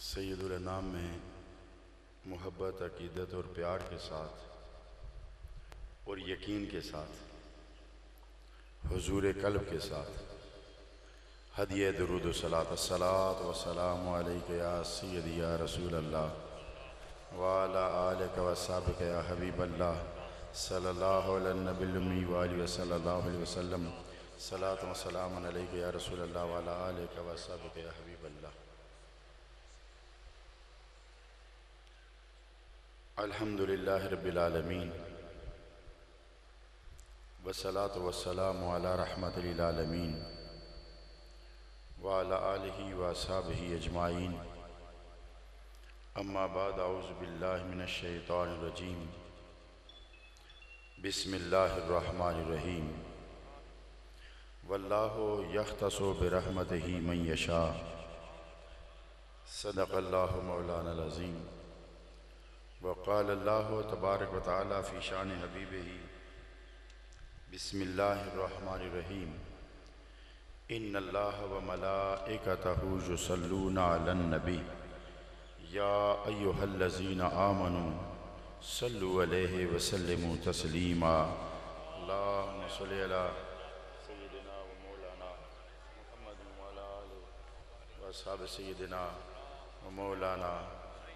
सैयदुल अनाम में मोहब्बत, अकीदत और प्यार के साथ और यकीन के साथ, हुजूर कल्ब के साथ हदिये दुरूद व सलात अस्सलातु वस्सलामु अलैका या सय्यदी या रसूल अल्लाह व अला आलिका व अस्हाबिका या हबीब अल्लाह सल्लल्लाहु अलैहि नबिल उम्मी व आलिहि व सल्लल्लाहु अलैहि वसल्लम सलातु व सलामुन अलैका या रसूल अल्लाह व अला आलिका व अस्हाबिका या हबीब अल्लाह। अल्हम्दुलिल्लाहि रब्बिल आलमीन वस्सलातु वस्सलामु अला रहमतिल लिल आलमीन व अला आलिहि व अस्हाबिहि अजमाइन। अम्मा बाद, औज़ु बिल्लाहि मिनश शैतानिर रजीम। बिस्मिल्लाहिर रहमानिर रहीम। वल्लाहु यख्तसु बिरहमतिहि मन यशा। सदक़ल्लाहु मौलाना अज़ीम। वक़ाल अल्लाहु तबारक व तआला फ़ी शान हबीबिही। बिस्मिल्लाहिर रहमानिर रहीम। इन्नल्लाह व मलाइकतहु युसल्लूना अलन नबी या अय्युहल्लज़ीना आमनू सल्लु अलैहि व सल्लिमू तस्लीमा। अल्लाहुम्मा सल्लि अला सय्यिदिना व मौलाना मुहम्मदिन व अला आलिहि व अस्हाबि सय्यिदिना व मौलाना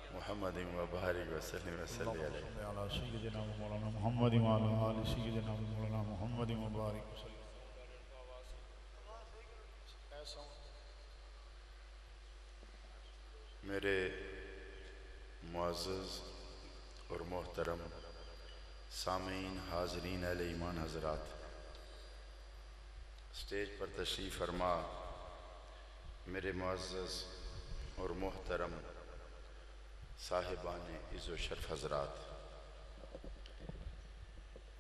मुहम्मदिन व बारिक व सल्लिम व सल्लि अलैहि अला सय्यिदिना व मौलाना मुहम्मदिन व अला आलि सय्यिदिना व मौलाना मुहम्मदिन व बारिक व सल्लम। मेरे मुअज़्ज़ज़ और मोहतरम सामीन, हाज़रीन अहले ईमान हज़रात, स्टेज पर तशरीफ़ फरमा मेरे मुअज़्ज़ज़ और मोहतरम साहिबान इज़्ज़ो शर्फ़ हज़रात,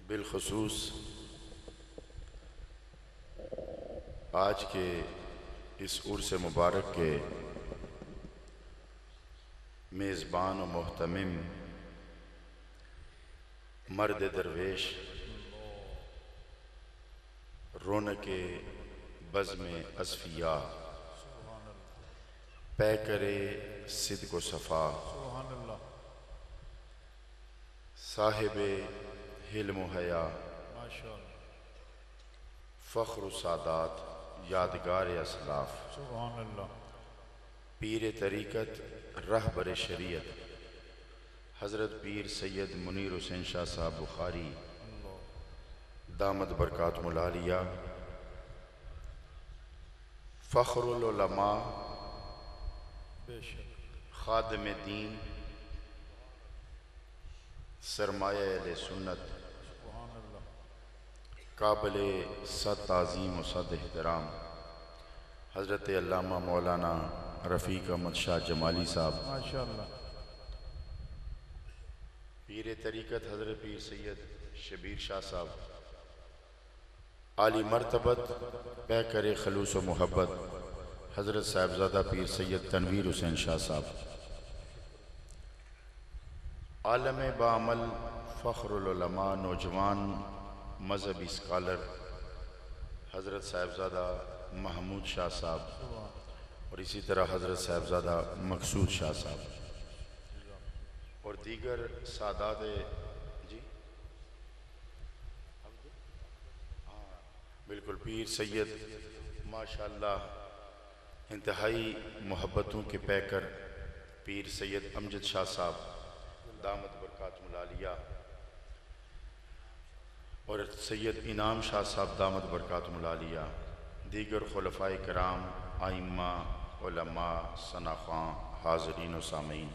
बिलख़ुसूस आज के इस उर्स मुबारक के मेज़बान और मोहतमिम मर्द दरवेश, रौनके बज़्म अज़फ़िया, पैकरे सिद्क़ व सफ़ा, साहिबे हिल्म व हया, फ़ख्र सादात, यादगार असलाफ़, पीर तरीक़त, रहबर शरीयत हज़रत पीर सैयद मुनीर हुसैन शाह साहब बुखारी दामद बरकातुहुल आलिया, फ़ख्रुल उलमा, खादिम दीन, सरमाया अहले सुन्नत, काबिले सद ताज़ीम व सद एहतराम हज़रत अल्लामा मौलाना रफ़ीक अहमद शाह जमाली साहब, माशाअल्लाह, पीर तरीक़त हज़रत पीर सैयद शबीर शाह साहब, आली मरतबत पैकर खलूस व मोहब्बत हज़रत साहिबज़ादा पीर सैयद तनवीर हुसैन शाह साहब, आलम बामल फ़ख्रुल उलमा, नौजवान मजहबी स्कॉलर हज़रत साहिबज़ादा महमूद शाह साहब और इसी तरह हज़रत साहिबज़ादा मकसूद शाह साहब और दीगर सादात जी, हाँ बिल्कुल, पीर सैयद माशाअल्लाह इंतहाई मोहब्बतों के पैकर पीर सैयद अमजद शाह साहब दामद बरकातुहुल आलिया और सैयद इनाम शाह साहब दामद बरकातुहुल आलिया, दीगर खुलफ़ाए किराम, आइम्मा, उलमा, सनाख़ां, हाज़रीन व सामीन,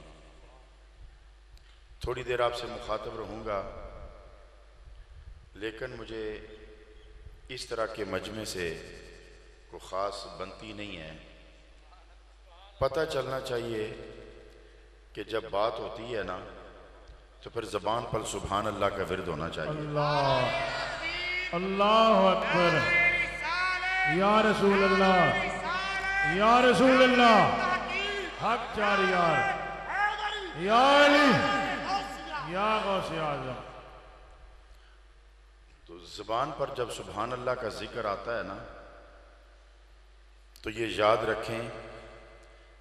थोड़ी देर आपसे मुखातब रहूँगा, लेकिन मुझे इस तरह के मजमे से कोई ख़ास बनती नहीं है। पता चलना चाहिए कि जब बात होती है ना तो फिर ज़बान पर सुभान अल्लाह का विर्द होना चाहिए। अल्लाह अल्लाहु अकबर, या रसूल अल्लाह, या रसूल अल्लाह, हक चार यार, या अली, या गौसे आज़म। तो ज़बान पर जब सुभान अल्लाह का जिक्र आता है ना तो ये याद रखें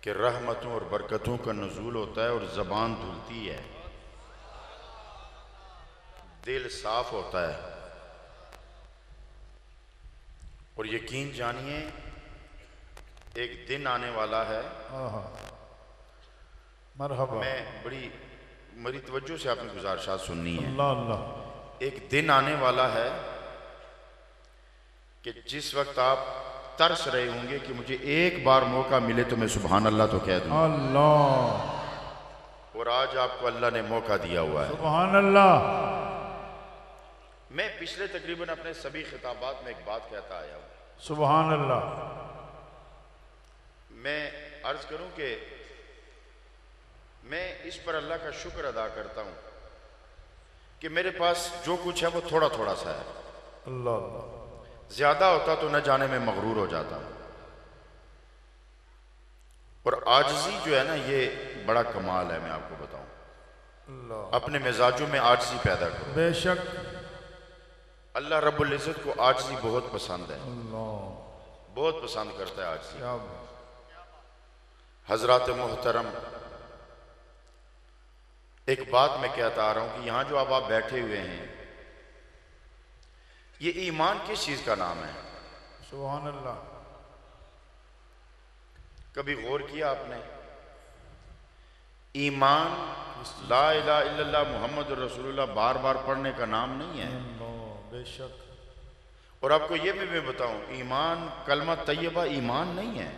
कि रहमतों और बरकतों का नुज़ूल होता है और ज़बान धुलती है, दिल साफ होता है। और यकीन जानिए एक दिन आने वाला है, मरहबा, मैं बड़ी मेरी तवज्जो से आपने गुजारिशात सुननी है। अल्लाह अल्लाह। एक दिन आने वाला है कि जिस वक्त आप तरस रहे होंगे कि मुझे एक बार मौका मिले तो मैं सुभान अल्लाह तो कह दूं, अल्लाह। और आज आपको अल्लाह ने मौका दिया हुआ है। सुभान अल्लाह। मैं पिछले तकरीबन अपने सभी खिताबात में एक बात कहता आया हूं। सुभान अल्लाह। मैं अर्ज करूं कि मैं इस पर अल्लाह का शुक्र अदा करता हूं कि मेरे पास जो कुछ है वो थोड़ा थोड़ा सा है। अल्लाह अल्लाह। ज्यादा होता तो न जाने में मगरूर हो जाता। और आजिज़ी जो है ना, ये बड़ा कमाल है। मैं आपको बताऊं, अपने मिजाजों में आजिज़ी पैदा करो। बेशक अल्लाह रब्बुल इज़्ज़त को आजिज़ी बहुत पसंद है, अल्लाह बहुत पसंद करता है आजिज़ी। क्या बात। हजरत मोहतरम, एक बात मैं कहता आ रहा हूं कि यहां जो आप बैठे हुए हैं, ये ईमान किस चीज का नाम है? सुभान अल्लाह। कभी गौर किया आपने? ईमान ला इलाहा इल्लल्लाह मुहम्मद रसूलुल्लाह बार बार पढ़ने का नाम नहीं है। बेशक। और आपको ये भी मैं बताऊं, ईमान कलमा तैयबा ईमान नहीं है।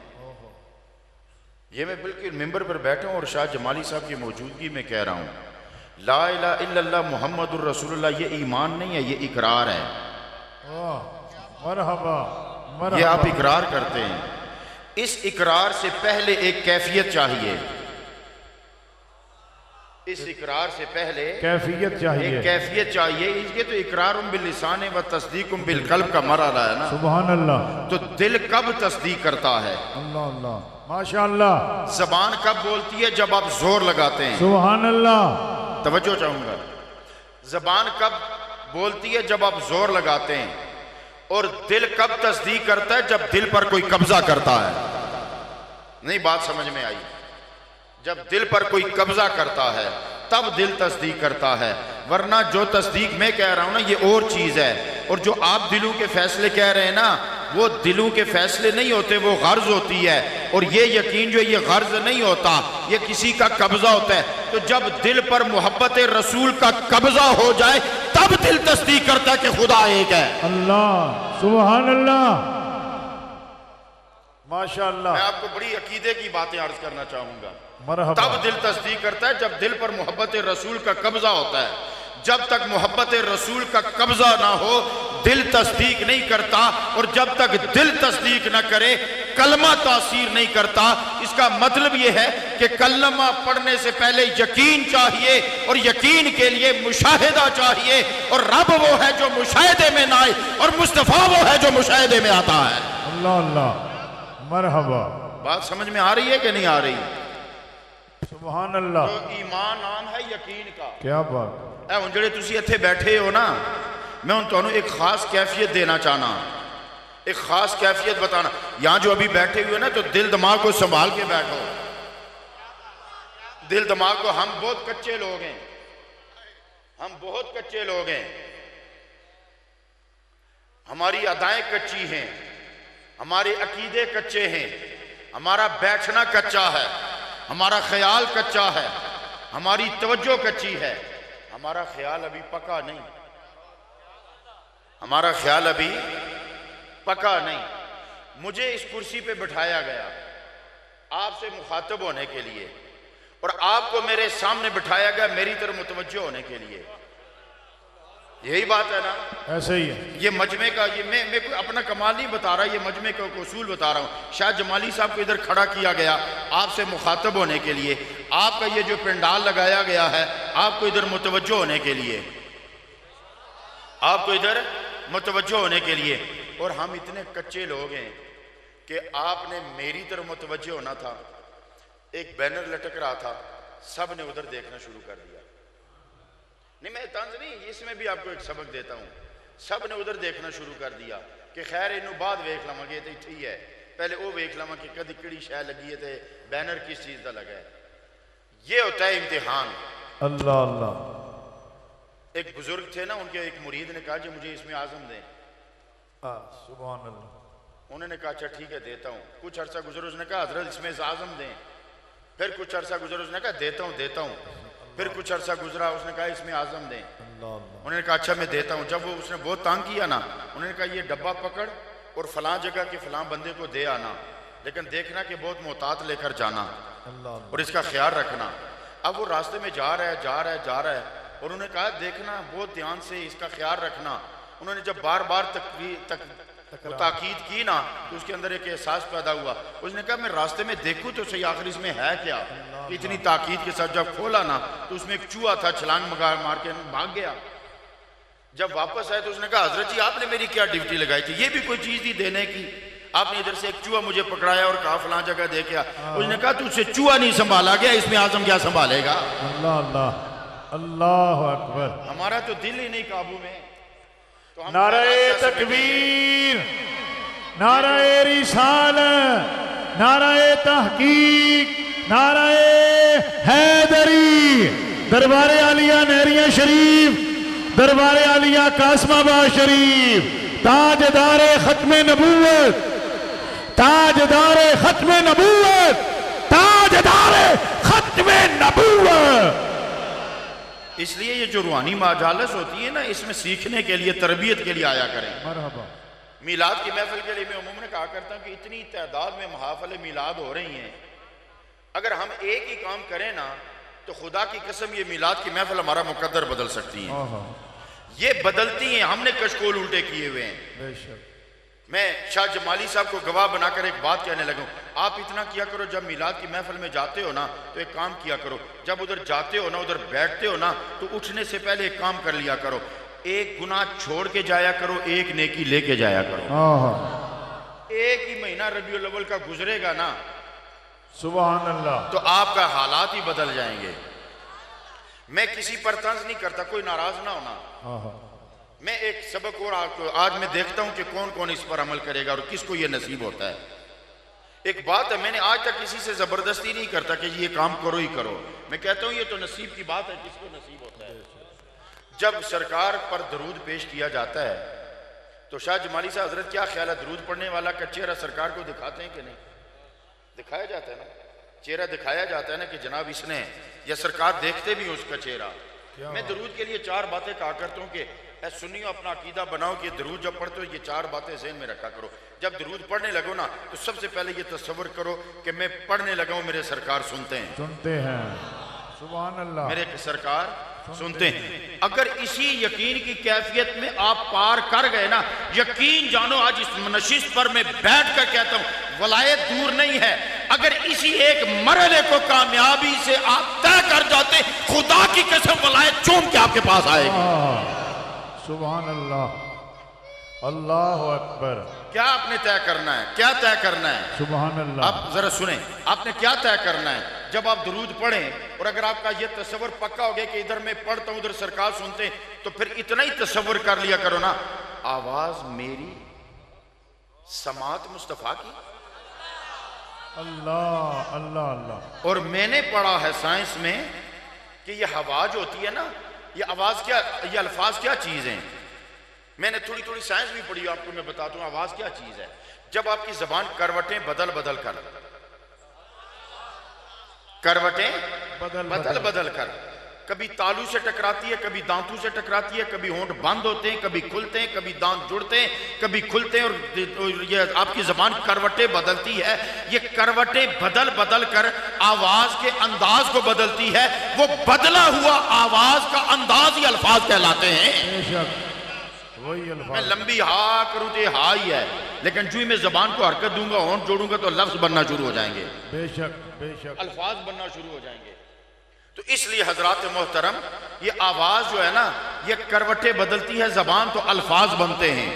ये मैं बिल्कुल मिंबर पर बैठा हूं और शाह जमाली साहब की मौजूदगी में कह रहा हूं, ला इलाहा इल्लल्लाह मुहम्मद रसूलुल्लाह ये ईमान नहीं है, ये इकरार है। मरहबा, मरहबा। ये आप इकरार करते हैं। इस इकरार से पहले एक कैफियत चाहिए। इस इकरार से पहले कैफियत चाहिए, एक कैफियत चाहिए। इसके तो इकरारुम बिल लिसाने व तस्दीकुम बिल कल्ब का मरहला है ना। सुभान अल्लाह। तो दिल कब तस्दीक करता है? अल्लाह अल्लाह, माशाअल्लाह। जबान कब बोलती है? जब आप जोर लगाते हैं। सुभान अल्लाह। तवज्जो चाहूंगा, जबान कब बोलती है? जब आप जोर लगाते हैं। और दिल कब तस्दीक करता है? जब दिल पर कोई कब्जा करता है। नहीं बात समझ में आई? जब दिल पर कोई कब्जा करता है तब दिल तस्दीक करता है, वरना जो तस्दीक मैं कह रहा हूं ना, ये और चीज है। और जो आप दिलों के फैसले कह रहे हैं ना, वो दिलों के फैसले नहीं होते, वो गर्ज होती है। और ये यकीन जो ये गर्ज नहीं होता, ये किसी का कब्जा होता है। तो जब दिल पर मोहब्बत रसूल का कब्जा हो जाए तब दिल तस्दीक करता है कि खुदा एक है। अल्लाह, सुभान अल्लाह, माशाअल्लाह। मैं आपको बड़ी अकीदे की बातें अर्ज करना चाहूंगा। मरहबा। तब दिल तस्दीक करता है जब दिल पर मोहब्बत रसूल का कब्जा होता है। जब तक मोहब्बत रसूल का कब्जा ना हो, दिल तस्दीक नहीं करता। और जब तक दिल तस्दीक ना करे, कलमा तासीर नहीं करता। इसका मतलब यह है कि कलमा पढ़ने से पहले यकीन चाहिए, और यकीन के लिए मुशाहिदा चाहिए। और रब वो है जो मुशाहिदे में ना आए, और मुस्तफा वो है जो मुशाहिदे में आता है। अल्लाह अल्लाह, मरहबा। बात समझ में आ रही है कि नहीं आ रही? सुभान अल्लाह। तो ईमान नाम है यकीन का। क्या बात। हुण जिहड़े तुसीं इत्थे बैठे हो ना, मैं हुण तुहानूं एक खास कैफियत देना चाहना, एक खास कैफियत बताना। यहां जो अभी बैठे हुए ना, तो दिल दिमाग को संभाल के बैठो। दिल दिमाग को, हम बहुत कच्चे लोग हैं, हम बहुत कच्चे लोग हैं। हमारी अदाएं कच्ची हैं, हमारे अकीदे कच्चे हैं, हमारा बैठना कच्चा है, हमारा ख्याल कच्चा है, हमारी तवज्जो कच्ची है। हमारा ख्याल अभी पका नहीं, हमारा ख्याल अभी पका नहीं। मुझे इस कुर्सी पे बिठाया गया आपसे मुखातब होने के लिए, और आपको मेरे सामने बिठाया गया मेरी तरफ मुतवज्जो होने के लिए। यही बात है ना? ऐसे ही है। ये मजमे का, ये मैं कोई अपना कमाल नहीं बता रहा, ये मजमे का उसूल बता रहा हूँ। शाह जमाली साहब को इधर खड़ा किया गया आपसे मुखातब होने के लिए। आपका ये जो पंडाल लगाया गया है, आपको इधर मुतवज्जो होने के लिए, आपको इधर मुतवज्जो होने के लिए। और हम इतने कच्चे लोग हैं कि आपने मेरी तरफ मुतवज्जो होना था। एक बैनर लटक रहा था, सब ने उधर देखना शुरू कर दिया। नहीं, मैं तंज नहीं, इसमें भी आपको एक सबक देता हूं। सब ने उधर देखना शुरू कर दिया कि खैर इनू बाद वेख लवांगे, तो ठीक है, पहले वो वेख लवा कि कदी किड़ी शह लगी है, तो बैनर किस चीज का लगा है। ये होता है इम्तिहान। अल्लाह अल्लाह। एक बुजुर्ग थे ना, उनके एक मुरीद ने कहा कि मुझे इसमें आजम दें। सुभान अल्लाह। उन्होंने कहा अच्छा ठीक है देता हूँ। कुछ अरसा गुजर, उसने कहा हजरत इसमें आजम दें। फिर कुछ अरसा गुजर, उसने कहा देता हूँ। फिर कुछ अरसा गुजरा, उसने कहा इसमें आजम दें। उन्होंने कहा अच्छा मैं देता हूँ। जब वो उसने बहुत तंग किया ना, उन्होंने कहा ये डब्बा पकड़ और फलां जगह के फलां बंदे को दे आना, लेकिन देखना कि बहुत मोहतात लेकर जाना और इसका ख्याल रखना। अब वो रास्ते में जा रहा है और उन्होंने कहा देखना बहुत ध्यान से इसका ख्याल रखना। उन्होंने जब बार बार ताकीद की ना, तो उसके अंदर एक एहसास पैदा हुआ। उसने कहा मैं रास्ते में देखूं तो सही आखिर इसमें है क्या। इतनी ताकीद के साथ जब खोला ना, तो उसमें एक चूहा था, छलांग मार के भाग गया। जब वापस आए तो उसने कहा हजरत जी आपने मेरी क्या ड्यूटी लगाई थी, ये भी कोई चीज थी देने की। आपने इधर से एक चूहा मुझे पकड़ाया और कहा फलां जगह दे के आ। उसने कहा तुझसे चूहा नहीं संभाला गया, इसमें आजम क्या संभालेगा। अल्लाह अल्लाह अल्लाह अकबर। हमारा तो दिल ही नहीं काबू में। तो नारे तकबीर, नारे रिसालत, नारे तहकीक, नारे हैदरी। दरबारे आलिया नहरिया शरीफ, दरबारे आलिया कासमाबाद शरीफ, ताजदारे खत्मे नबूवत, ताजदारे खत्मे नबूवत, ताजदारे खत्मे नबूवत। इसलिए ये जो रूहानी माजालस होती है ना, इसमें सीखने के लिए, तरबियत के लिए आया करें। मरहबा। मीलाद की महफिल के लिए मैं उम्मन कहा करता हूँ कि इतनी तादाद में महाफिल मीलाद हो रही हैं, अगर हम एक ही काम करें ना, तो खुदा की कसम ये मीलाद की महफिल हमारा मुकद्दर बदल सकती हैं। ये बदलती हैं, हमने कशकोल उल्टे किए हुए हैं। बेशक। मैं शाह जमाली साहब को गवाह बनाकर एक बात कहने लगूं, आप इतना किया करो जब मीलाद की महफिल में जाते हो ना, तो एक काम किया करो, जब उधर जाते हो ना, उधर बैठते हो ना, तो उठने से पहले एक काम कर लिया करो, एक गुनाह छोड़ के जाया करो, एक नेकी लेके जाया करो। एक ही महीना रबीउल अव्वल का गुजरेगा ना, सुभान अल्लाह, तो आपका हालात ही बदल जाएंगे। मैं किसी पर तंज नहीं करता, कोई नाराज ना होना। मैं एक सबक और आज मैं देखता हूं कि कौन कौन इस पर अमल करेगा और किसको ये नसीब होता है। एक बात है, मैंने आज तक किसी से जबरदस्ती नहीं करता कि ये काम करो ही करो। मैं कहता हूं ये तो नसीब की बात है, किसको नसीब होता है। जब सरकार पर दरूद पेश किया जाता है, तो शाह जमाली साहब हजरत क्या ख्याल है, दरूद पढ़ने वाला का चेहरा सरकार को दिखाते हैं कि नहीं? दिखाया जाता है ना, चेहरा दिखाया जाता है ना कि जनाब इसने, या सरकार देखते भी उसका चेहरा। मैं दरूद के लिए 4 बातें कहा करता हूँ कि सुनियो, अपना अकीदा बनाओ कि दरूद जब पढ़ते हो ये 4 बातें ज़हन में रखा करो। जब दरूद पढ़ने लगो ना, तो सबसे पहले ये तस्वर करो कि मैं पढ़ने लगा हूँ, मेरे सरकार सुनते हैं। सुभान अल्लाह, मेरे सरकार सुनते हैं। अगर इसी यकीन की कैफियत में आप पार कर गए ना, यकीन जानो आज इस नशिस्त पर मैं बैठ कर कहता हूँ वलायत दूर नहीं है। अगर इसी एक मरहले को कामयाबी से आप तय कर जाते, खुदा की कसम वलायत चूम के आपके पास आएगी। सुभान अल्लाह, अल्लाह अकबर। क्या आपने तय करना है, क्या तय करना है? सुभान अल्लाह। आप जरा सुने, आपने क्या तय करना है? जब आप दरूद पढ़ें और अगर आपका यह तस्वर पक्का हो गया कि इधर मैं पढ़ता हूं, उधर सरकार सुनते हैं, तो फिर इतना ही तस्वर कर लिया करो ना, आवाज मेरी समात मुस्तफा की। अल्लाह अल्लाह अल्लाह। और मैंने पढ़ा है साइंस में कि यह आवाज होती है ना, ये आवाज क्या, ये अल्फाज क्या चीज हैं। मैंने थोड़ी थोड़ी साइंस भी पढ़ी, आपको मैं बताता हूं आवाज क्या चीज है। जब आपकी जबान करवटें बदल बदल कर, करवटें बदल कर कभी तालू से टकराती है, कभी दांतों से टकराती है, कभी होंठ बंद होते हैं, कभी खुलते हैं, कभी दांत जुड़ते हैं, कभी खुलते हैं, और ये आपकी जबान करवटें बदलती है। ये करवटें बदल बदल कर आवाज के अंदाज को बदलती है। वो बदला हुआ आवाज का अंदाज ही अल्फाज कहलाते हैं। वही मैं लंबी हा करूं तो हा ही है, लेकिन जो ही मैं जबान को हरकत दूंगा, होंठ जोड़ूंगा, तो लफ्ज बनना शुरू हो जाएंगे। बेशक बेशक, अल्फाज बनना शुरू हो जाएंगे। तो इसलिए हजरात मोहतरम, ये आवाज जो है ना, ये करवटें बदलती है, जबान तो अल्फाज बनते हैं।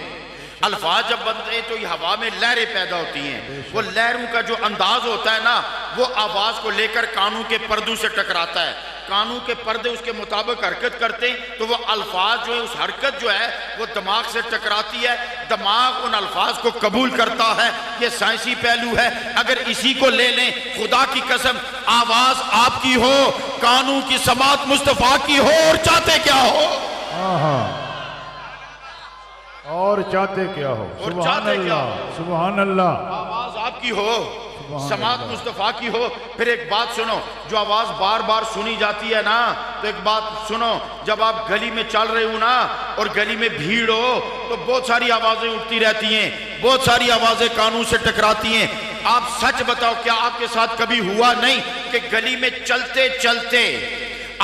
अल्फाज जब बनते हैं तो ये हवा में लहरें पैदा होती हैं। वो लहरों का जो अंदाज होता है ना, वो आवाज को लेकर कानों के पर्दों से टकराता है। कानून के पर्दे उसके मुताबिक हरकत करते हैं तो वो अल्फाज जो है, उस हरकत जो है वो दिमाग से टकराती है, दिमाग उन अल्फाज को कबूल करता है। ये साइंसी पहलू है। अगर इसी को ले लें, खुदा की कसम आवाज आपकी हो, कानून की समात मुस्तफा की हो, और चाहते क्या हो, और चाहते क्या हो, सुभान अल्लाह, सुभान अल्लाह। आवाज आपकी हो, समात मुस्तफा की हो। फिर एक बात सुनो, जो आवाज बार बार सुनी जाती है ना, तो एक बात सुनो, जब आप गली में चल रहे हो ना और गली में भीड़ हो तो बहुत सारी आवाजें उठती रहती हैं, बहुत सारी आवाजें कानून से टकराती हैं। आप सच बताओ, क्या आपके साथ कभी हुआ नहीं कि गली में चलते चलते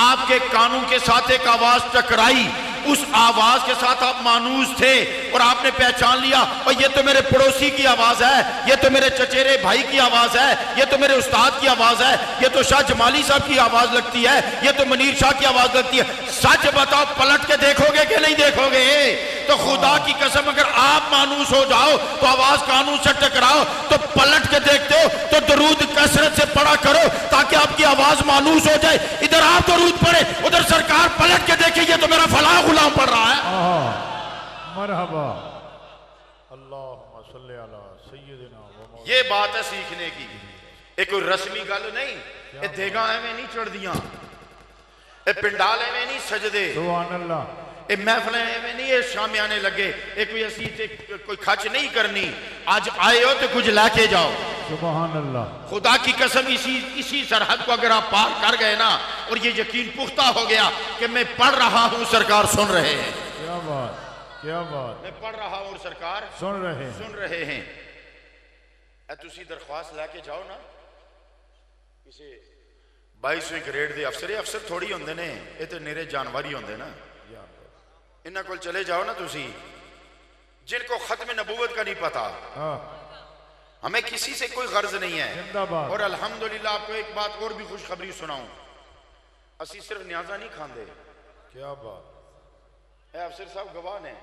आपके कानून के साथ एक आवाज टकराई, उस आवाज के साथ आप मानूस थे और आपने पहचान लिया और ये तो मेरे पड़ोसी की आवाज है, ये तो मेरे चचेरे भाई की आवाज है, ये तो मेरे उस्ताद की आवाज है, ये तो शाह जमाली साहब की आवाज लगती है, ये तो मनीर शाह की आवाज लगती है। सच बताओ, पलट के देखोगे कि नहीं देखोगे? तो खुदा की कसम, अगर आप मानूस हो जाओ तो आवाज कानून से टकराओ तो पलट के देखते हो तो दरूद कसरत से पढ़ा करो ताकि आपकी आवाज मानूस हो जाए। इधर आप दरूद पढ़े, उधर सरकार पलट के देखे, ये तो मेरा फलाह गुलाम पढ़ रहा है। मरहबा, अल्लाहुम्मा सल्ली अला सय्यिदिना। ये बात है सीखने की, एक कोई रस्मी गल नहीं। ये देगा एवं नहीं चढ़ दियां, ये पिंडाल एवं नहीं सजदे, सुभान अल्लाह, ये महफिल एवं नहीं ये शामियाने लगे, ये कोई असी कोई खच नहीं करनी। आज आए हो तो कुछ लाके जाओ, सुभान अल्लाह। खुदा की कसम, इसी सरहद को अगर आप पार कर गए ना और ये यकीन पुख्ता हो गया कि मैं पढ़ रहा हूं, सरकार सुन रहे हैं। क्या बात, क्या बात, मैं पढ़ रहा हूं और सरकार सुन रहे हैं। तुसी दरख्वास्त लेके जाओ ना किसी 22वीं ग्रेड के अफसर, अफसर थोड़ी होंगे ने, ये तो निरे जानवर ही होंगे ना। इन्होंने को चले जाओ ना तुसी, जिनको खत्म नबूवत का नहीं पता। हमें किसी से कोई गर्ज नहीं है। और अल्हम्दुलिल्लाह आपको एक बात और भी खुशखबरी सुनाऊं, असी सिर्फ न्याजा नहीं खाते। क्या बात है, अफसर साहब गवाह ने,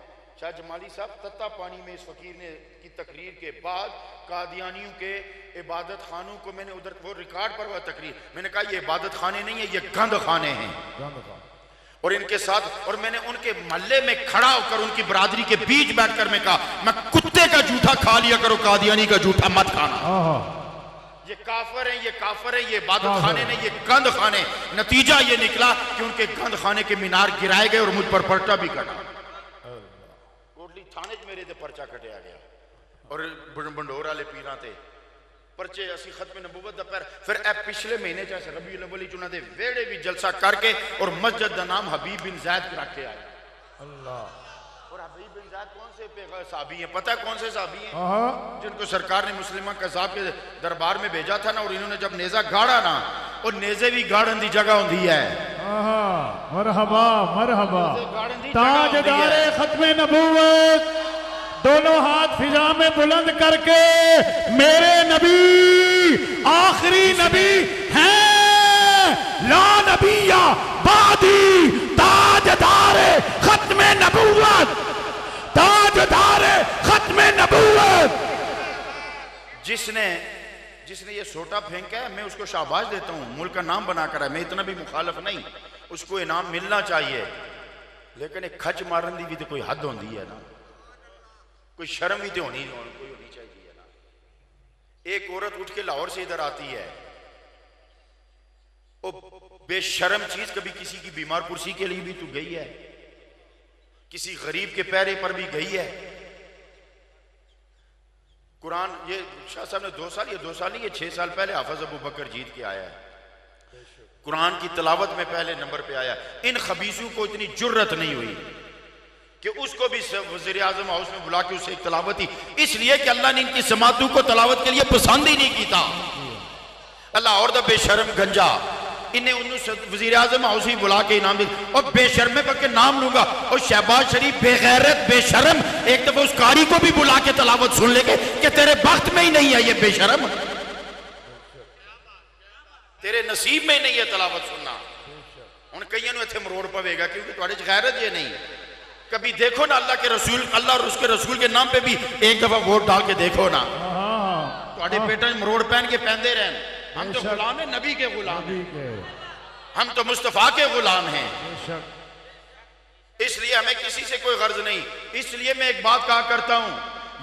शाह जमाली साहब तत्ता पानी में इस फकीर ने की तकरीर के बाद कादियानियों के इबादत खानों को मैंने उधर, वो रिकॉर्ड पर हुआ तकरीर, मैंने कहा ये इबादत खाने नहीं है, ये गंद खाने हैं। और इनके साथ, और मैंने उनके मोहल्ले में खड़ा होकर उनकी बरादरी के बीच बैठकर मैं कहा, मैं कुत्ते का जूठा खा लिया करो, कादियानी का जूठा मत खाना। ये काफर है, ये काफर है, ये इबादत खाने नहीं, ये गंद खाने। नतीजा ये निकला कि उनके गंद खाने के मीनार गिराए गए और मुझ पर पर्चा भी कटा। कोटली थाने मेरे ते पर्चा कटिया गया और बंडोर वाले पीरां ते परचे असी खत्म नबूवत दा पैर। फिर ए पिछले महीने च रबीउल अव्वल च उन्हां दे वेड़े भी जलसा करके और मस्जिद दा नाम हबीब बिन ज़ैद रख के आए। अल्लाह। और हबीब बिन ज़ैद कौन से साहबी हैं? पता है कौन से साहबी हैं? जिनको सरकार ने मुस्लिमा कज़ाब के दरबार में भेजा था ना, और इन्होंने जब नेजा गाड़ा ना, और नेजे भी गाड़न दी जगह होंदी है। मरहबा मरहबा, ताजदारे खत्मे नबूवत, दोनों हाथ फिजा में बुलंद करके, मेरे नबी आखिरी नबी हैं, ला नबिया बादी, ताजदारे खत्मे नबूवत, ताजदारे खत्मे नबूवत। जिसने ये सोटा फेंका है, मैं उसको शाबाश देता हूं, मुल्क का नाम बनाकर है, मैं इतना भी मुखालफ नहीं, उसको इनाम मिलना चाहिए। लेकिन एक खच मारन की भी तो कोई हद होती है ना, कोई शर्म भी तो होनी चाहिए ना। एक औरत उठ के लाहौर से इधर आती है, वो बेशर्म चीज, कभी किसी की बीमार कुर्सी के लिए भी तू गई है, किसी गरीब के पैरे पर भी गई है। कुरान, ये शाह साहब ने 2 साल, ये 2 साल नहीं, ये 6 साल पहले हाफिज अबू बकर जीत के आया है, कुरान की तिलावत में पहले नंबर पे आया। इन खबीसों को इतनी जुर्रत नहीं हुई कि उसको भी वज़ीर आज़म हाउस में बुला के उससे एक तिलावत ही, इसलिए कि अल्लाह ने इनकी समातों को तिलावत के लिए पसंद ही नहीं किया। अल्लाह और द बेशर्म गंजा, इन्हें वज़ीर आज़म हाउस ही बुला के इनाम दिया। और बेशर्मे पर के नाम लूंगा, और शहबाज शरीफ बेगैरत बेशर्म एक दफा उस कारी को भी बुला के तिलावत सुन लेंगे कि तेरे वक्त में ही नहीं है ये बेशर्म, तेरे नसीब में ही नहीं है तिलावत सुनना। हुण कईयां नूं इत्थे मरोड़ पवेगा क्योंकि तुहाडे च गैरत ये नहीं। कभी देखो ना अल्लाह के रसूल, अल्लाह और उसके रसूल के नाम पे भी एक दफा वोट डाल के देखो ना, तुहाडे पेटां च मरोड़ पहन के पैंदे रहन। हम तो गुलाम है, नबी के गुलाम है। हम तो मुस्तफा के गुलाम हैं, बेशक इसलिए हमें किसी से कोई गर्ज नहीं। इसलिए मैं एक बात कहा करता हूं,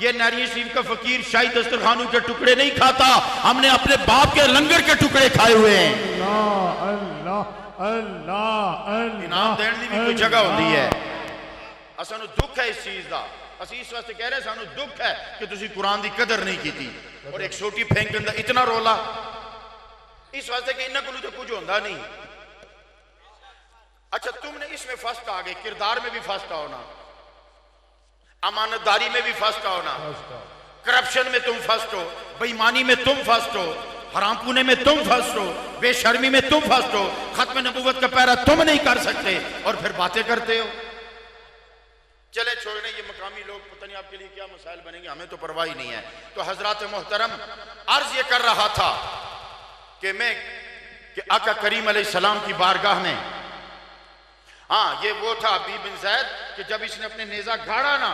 ये नारियल शरीफ का फकीर शाही दस्तरखानों के टुकड़े नहीं खाता, हमने अपने बाप के लंगर के टुकड़े खाए हुए हैं। अल्लाह अल्लाह अल्लाह अल्लाह इनाम देने की भी कोई जगह होती है। असानू दुख है इस चीज का, असी इस वास्ते कह रहे सानू दुख है कि तुसी कुरान की कदर नहीं की थी। और एक छोटी फेंक के अंदर इतना रोला, इस वास्ते कि इन्ना को तो कुछ होता नहीं। अच्छा, तुमने इसमें फर्स्ट आ गए, किरदार में भी फर्स्ट आओ ना, अमानतदारी में भी फर्स्ट आओ ना, करप्शन में तुम फर्स्ट हो, बेईमानी में तुम फर्स्ट हो, हराम पुने में तुम फर्स्ट हो, बेशर्मी में तुम फर्स्ट हो, खत्म नबूवत का पैरा तुम नहीं कर सकते और फिर बातें करते हो। चले छोड़ने, ये मकामी लोग पता नहीं आपके लिए क्या मसाइल बनेंगे, हमें तो परवाह ही नहीं है। तो हजरत मोहतरम अर्ज ये कर रहा था कि मैं कि आका करीम अलैहिस्सलाम की बारगाह में, हाँ ये वो था अबी बिन ज़ैद कि जब इसने अपने नेजा गाड़ा ना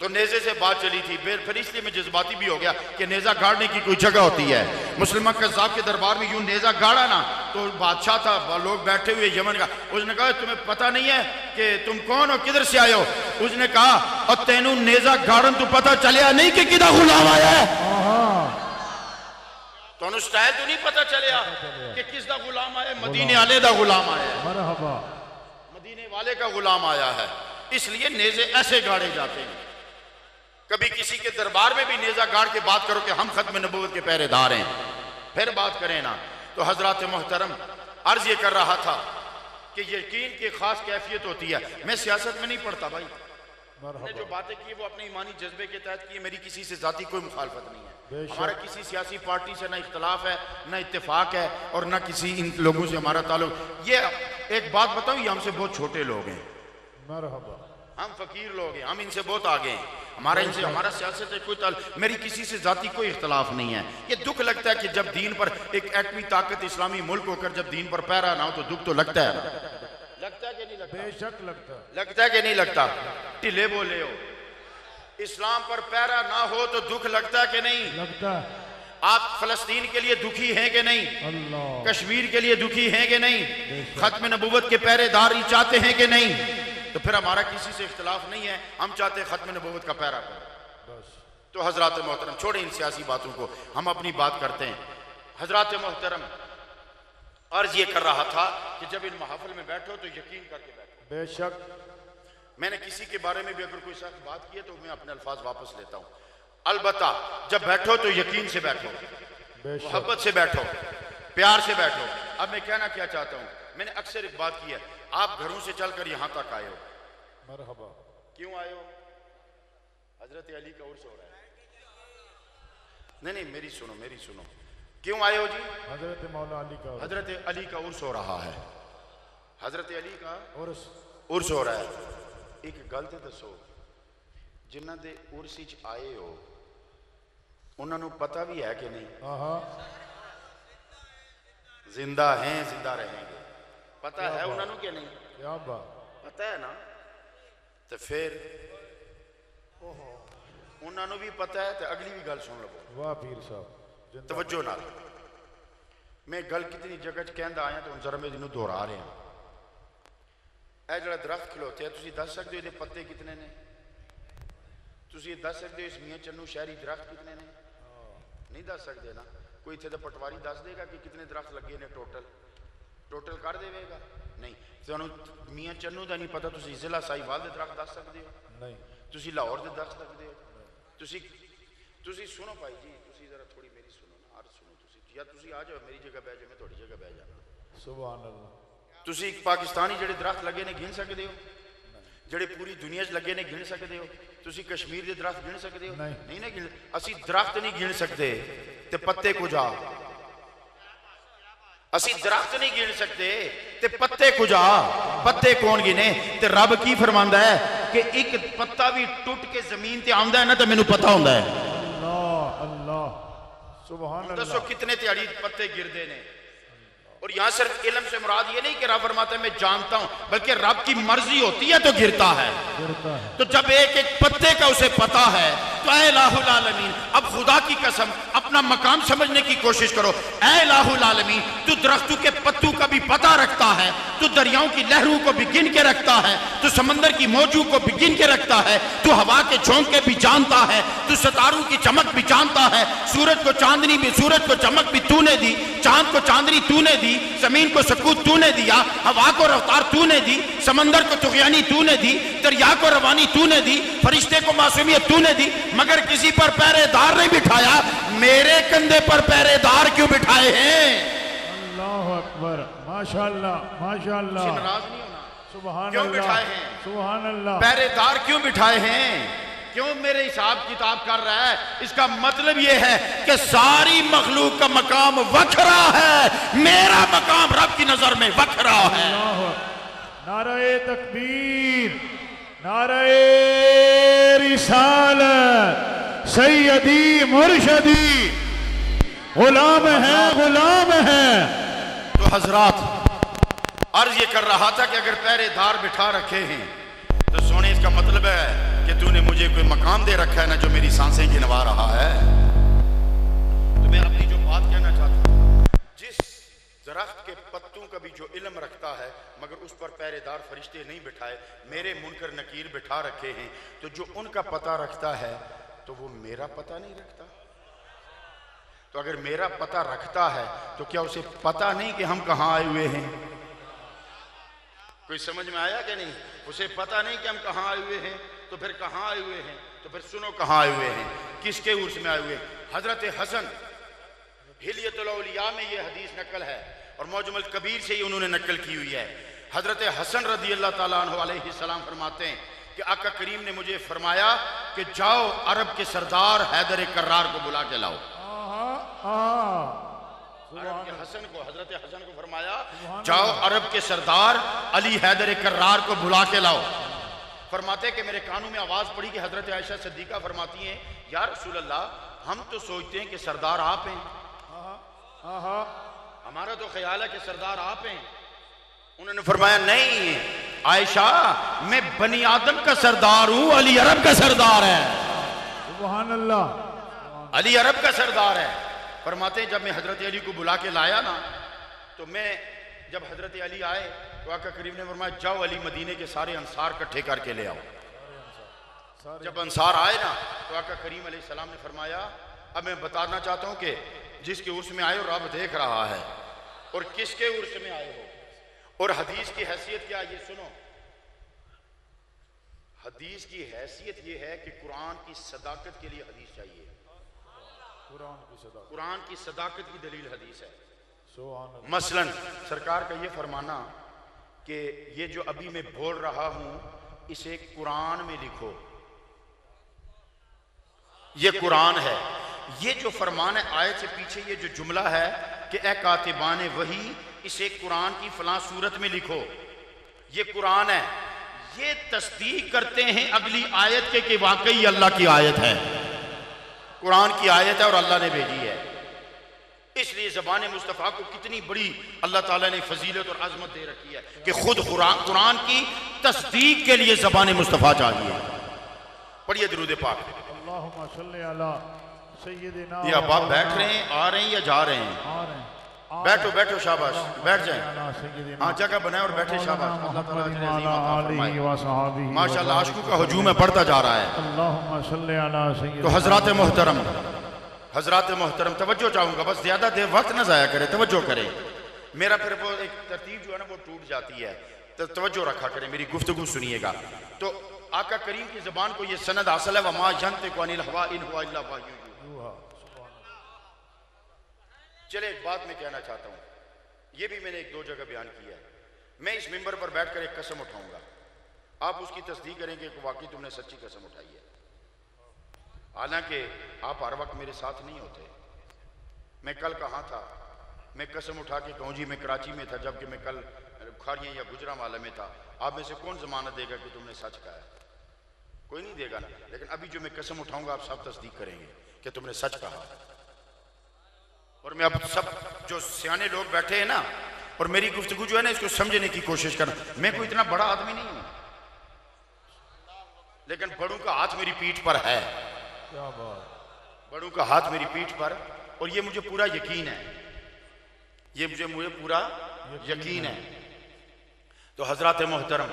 तो नेजे से बात चली थी। फिर इसलिए मैं जज्बाती भी हो गया कि नेजा गाड़ने की कोई जगह होती है। मुसलमान कज़्ज़ाब के दरबार में यूं नेजा गाड़ा ना तो बादशाह था, लोग बैठे हुए यमन का, उसने कहा तुम्हें पता नहीं है कि तुम कौन हो, किधर से आए हो? उसने कहा और तेनू नेजा गाड़न तो पता चलिया नहीं कि किदा गुलाम आया है, तो स्टाइल तो नहीं पता चलिया कि किसका गुलाम आया, मदीने वाले का गुलाम आया है, मरहबा मदीने वाले का गुलाम आया है। इसलिए नेजे ऐसे गाड़े जाते हैं। कभी किसी के दरबार में भी नेजा गाड़ के बात करो कि हम खत्म नबूवत के पहरेदार हैं, फिर बात करें ना। तो हजरत मोहतरम अर्ज ये कर रहा था कि यकीन की खास कैफियत होती है। मैं सियासत में नहीं पढ़ता भाई, मैंने जो बातें की वो अपने ईमानी जज्बे के तहत की, मेरी किसी से जाती कोई मुखालफत नहीं है। हमारा किसी सियासी पार्टी से ना इख्तलाफ है, ना इत्तेफाक है, और ना किसी इन लोगों से हमारा ताल्लुक। ये एक बात बताऊं, ये हमसे बहुत छोटे लोग हैं, हम फकीर लोग हैं, हम इनसे बहुत आगे हैं। हमारा इनसे हमारा सियासत से कोई मेरी किसी से जाती कोई इख्तलाफ नहीं है। ये दुख लगता है कि जब दीन पर एक एटमी ताकत इस्लामी मुल्क होकर जब दीन पर पैरा ना हो तो दुख तो लगता है ना। लगता है कि नहीं लगता? बेशक लगता है। लगता है कि नहीं लगता? ढिले बोले हो, इस्लाम पर पैरा ना हो तो दुख लगता है कि नहीं लगता है? आप फलस्तीन के लिए दुखी हैं कि नहीं? अल्लाह। कश्मीर के लिए दुखी हैं कि नहीं? खत्म नबूवत के पहरेदार ही चाहते हैं कि नहीं? तो फिर हमारा किसी से इख्तलाफ नहीं है, हम चाहते हैं खत्म नबूवत का पैरा करें। तो हजरत मोहतरम छोड़े इन सियासी बातों को, हम अपनी बात करते हैं। हजरत मोहतरम अर्ज ये कर रहा था कि जब इन महफिल में बैठो तो यकीन करके बैठो। बेशक मैंने किसी के बारे में भी अगर कोई शख्स बात की है तो मैं अपने अल्फाज वापस लेता हूँ। अलबत्ता जब बैठो तो यकीन से बैठो, मोहब्बत से बैठो, प्यार से बैठो। अब मैं कहना क्या चाहता हूँ, मैंने अक्सर एक बात की है, आप घरों से चलकर यहां तक आए हो, मरहबा। क्यों आए हो? हजरत अली का उर्स हो रहा है। नहीं मेरी सुनो, क्यों आए हो जी? हजरत मौला अली का हजरत अली का उर्स हो रहा है, हजरत अली का उर्स हो रहा है। एक गल तो दसो, जिन्हां दे उर्स विच आए हो उन्होंने पता भी है कि नहीं? जिंदा हैं, जिंदा रहेंगे, पता है उन्होंने कि नहीं? क्या बात, पता है ना? तो फिर उन्होंने भी पता है। तो अगली भी गल सुन लो। वाह पीर साहब, तवज्जो नाल। मैं गल कितनी जगह कहता आया तो जरा मैं इन्हू दोहरा रहा। यह जो दरख्त खलोते तुम दस सकते हो ये पत्ते कितने ने? तुम दस सकते हो इस मियाँ चन्नू शहरी दरख्त कितने ने? नहीं दस सकते ना। कोई इतने पटवारी दस देगा कि कितने दरख्त लगे ने टोटल कर देगा? नहीं। तो मियाँ चन्नू का नहीं पता, तुम जिला साहिवाल के दरख्त दस सकते हो? नहीं। तुम लाहौर के दस सकते हो? तुम सुनो भाई जी, तुम जरा थोड़ी मेरी सुनो ना, अर्ज सुनो। या तुम आ जाओ मेरी जगह बह जाओ, मैं थोड़ी जगह बह जाना। सुभान अल्लाह। तुम पाकिस्तानी जेडे दरख्त लगे ने गिन सकते हो? जेडे पूरी दुनिया लगे ने गिन सकते हो? तुम कश्मीर के दरख्त गिन सकते हो? नहीं ना गिन। असी दरख्त नहीं गिन सकते ते पत्ते कुजा। असी दरख्त नहीं गिन सकते ते पत्ते कुजा। पत्ते कौन गिने? ते रब की फरमांदा है कि एक पत्ता भी टूट के जमीन ते आंदा है ना तो मैनू पता होंदा है। अल्लाह अल्लाह सुभान अल्लाह। दसो कितने त्याड़ी पत्ते गिरदे ने। और यहां सिर्फ इल्म से मुराद ये नहीं कि रब फरमाता है मैं जानता हूं, बल्कि रब की मर्जी होती है तो गिरता है। तो जब एक एक पत्ते का उसे पता है तो ऐ इलाहुल आलमीन, अब खुदा की कसम अपना मकाम समझने की कोशिश करो। ऐ इलाहुल आलमीन, तू दरख्तों के पत्तों का भी पता रखता है, तू दरियाओं की लहरों को भी गिन के रखता है, तू समंदर की मौजों को भी गिन के रखता है, तू हवा के झोंके भी जानता है, तू सितारों की चमक भी जानता है, सूरज को चांदनी भी, सूरज को चमक भी तूने दी, चांद को चांदनी तूने दी, जमीन को सकूत तूने दिया, हवा को रफ्तार तूने दी, समंदर को तुग़यानी तूने दी, दरिया को रवानी तूने दी, फरिश्ते को मासूमियत तूने दी, मगर किसी पर पहरेदार नहीं बिठाया। मेरे कंधे पर पहरेदार क्यों बिठाए हैं? अल्लाह अकबर, माशाअल्लाह माशाअल्लाह, नाराज नहीं होना। सुभान क्यों अल्लाह, बिठाए हैं? सुभान अल्लाह। पहरेदार क्यों बिठाए हैं? क्यों मेरे हिसाब किताब कर रहा है? इसका मतलब यह है कि सारी मखलूक का मकाम वखरा है, मेरा मकाम रब की नजर में वखरा है। नारे तकबीर, नारे रिसालत, सैयदी मुर्शदी, गुलाम है, गुलाम है। तो हजरात, अर्ज ये कर रहा था कि अगर पहरेदार बिठा रखे हैं तो सोने इसका मतलब है कि तूने मुझे कोई मकाम दे रखा है ना, जो मेरी सांसें गिनवा रहा है। तो मैं अपनी जो बात कहना चाहता हूँ, जिस दरख्त के पत्तों का भी जो इल्म रखता है मगर उस पर पहरेदार फरिश्ते नहीं बिठाए, मेरे मुनकर नकीर बिठा रखे हैं, तो जो उनका पता रखता है तो वो मेरा पता नहीं रखता। तो अगर मेरा पता रखता है तो क्या उसे पता नहीं कि हम कहाँ आए हुए हैं? कोई समझ में आया कि नहीं? उसे पता नहीं कि हम कहाँ आए हुए हैं, तो फिर कहाँ आए हुए हैं? तो फिर सुनो कहाँ आए हुए हैं, किसके उर्स में आए हुए हैं। हजरत हसन हिलियतुल औलिया में ये हदीस नकल है और मौजमुल कबीर से ही उन्होंने नकल की हुई है। हजरत हसन रदी अल्लाह ताला अन्हु अलैहिस्सलाम फरमाते हैं कि आका करीम ने मुझे फरमाया कि जाओ अरब के सरदार हैदर कर्रार को बुला के लाओ। अरब के हसन को, हजरत हसन को फरमाया जाओ अरब के सरदार अली हैदर कर्रार को बुला के लाओ। फरमाते कि मेरे कानों में आवाज पड़ी कि हजरत आयशा सिद्दीका फरमाती हैं, या रसूल अल्लाह, हम तो सोचते हैं कि सरदार आप हैं, हमारा तो ख्याल है कि सरदार आप हैं। उन्होंने फरमाया नहीं आयशा, मैं बनी आदम का सरदार हूं, अली अरब का सरदार है। सुभान अल्लाह, अली अरब का सरदार है। फरमाते जब मैं हजरत अली को बुला के लाया ना, तो मैं जब हजरत अली आए तो आका करीम ने फरमाया जाओ अली मदीने के सारे अंसार इकट्ठे करके ले आओ। जब अंसार आए ना तो आका करीम अलैहिस्सलाम ने फरमाया अब मैं बताना चाहता हूं कि जिसके उर्स में आए हो रब देख रहा है, और किसके उर्स में आए हो, और हदीस की हैसियत क्या है ये सुनो। हदीस की हैसियत ये है कि कुरान की सदाकत के लिए हदीस चाहिए। कुरान की सदाकत की दलील हदीस है। मसलन सरकार का ये फरमाना कि ये जो अभी मैं बोल रहा हूं इसे कुरान में लिखो, ये कुरान है। ये जो फरमान है आयत से पीछे ये जो जुमला है कि ए कातिबान वही, इसे कुरान की फलां सूरत में लिखो, ये कुरान है। ये तस्दीक करते हैं अगली आयत के कि वाकई अल्लाह की आयत है, कुरान की आयत है और अल्लाह ने भेजी है। इसलिए ज़बान मुस्तफ़ा को कितनी बड़ी अल्लाह ताला ने फजीलत और अजमत दे रखी है कि खुद कुरान की तस्दीक के लिए ज़बान मुस्तफ़ा चाहिए। पढ़िए दुरूद पाक। अल्लाहुम्मा सल्ली अला सय्यिदिना। ये अब आप बैठ रहे हैं, आ रहे हैं या जा रहे हैं? आ रहे हैं। बैठो बैठो, शाबाश, बैठ जाए। हाँ जगह बनाए और बैठे, शाबाश। अल्लाह ताला अजर अज़ीम अता फरमाए। माशाअल्लाह आशिकों का हुजूम है, बढ़ता जा रहा है। अल्लाहुम्मा सल्ली अला सय्यिदिना। तो हजरात मोहतरम तवज्जो चाहूंगा, बस ज्यादा देर वक्त ना जाया करें, तवज्जो करें। मेरा फिर वो एक तरतीब जो है ना वो टूट जाती है, तो तवज्जो रखा करें, मेरी गुफ्तगू सुनिएगा। तो आका करीम की ज़बान को ये सनद हासिल है, वमा यंतिकु अनिल हवा इन हुवा इल्ला वह्युन यूहा। चले एक बात मैं कहना चाहता हूँ, ये भी मैंने एक दो जगह बयान किया है। मैं इस मिंबर पर बैठकर एक कसम उठाऊंगा, आप उसकी तस्दीक करेंगे कि वाकई तुमने सच्ची कसम उठाई है। हालांकि आप हर वक्त मेरे साथ नहीं होते। मैं कल कहाँ था, मैं कसम उठा के कहूँ जी मैं कराची में था, जबकि मैं कल बुखारियाँ या गुजरांवाला में था। आप में से कौन जमानत देगा कि तुमने सच कहा है? कोई नहीं देगा ना। लेकिन अभी जो मैं कसम उठाऊंगा आप सब तस्दीक करेंगे कि तुमने सच कहा। और मैं अब सब जो सियाने लोग बैठे हैं ना, और मेरी गुफ्तगू जो है ना इसको समझने की कोशिश करना। मैं कोई इतना बड़ा आदमी नहीं हूं, लेकिन बड़ों का हाथ मेरी पीठ पर है। क्या बात। बड़ों का हाथ मेरी पीठ पर, और ये मुझे पूरा यकीन है, ये मुझे पूरा यकीन है। तो हजरत मोहतरम,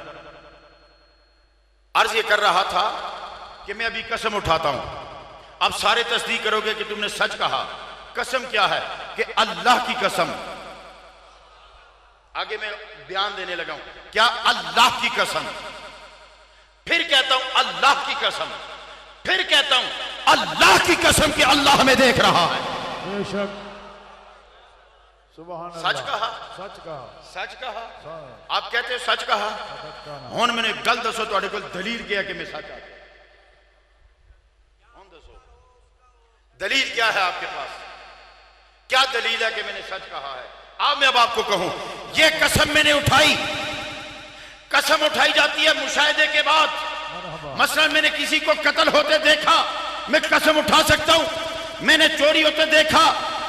अर्ज ये कर रहा था कि मैं अभी कसम उठाता हूं, अब सारे तस्दीक करोगे कि तुमने सच कहा। कसम क्या है कि अल्लाह की कसम, आगे मैं बयान देने लगा हूं, क्या अल्लाह की कसम, फिर कहता हूं अल्लाह की कसम, फिर कहता हूं अल्लाह की कसम कि अल्लाह हमें देख रहा है। बेशक, सुभान अल्लाह। सच कहा, सच कहा, सच कहा। आप कहते हो सच कहा, हुण मैंने गल दसो तुहाडे कोल दलील क्या है कि मैं सच आखा? हुण दसो दलील क्या है आपके पास, क्या दलील है कि मैंने सच कहा है? मैं अब आपको कहूं, ये कसम मैंने उठाई, कसम उठाई जाती है मुशाहिदे के बाद। मसलन मैंने किसी को कत्ल होते देखा, मैं कसम उठा सकता हूं। मैंने चोरी होते देखा,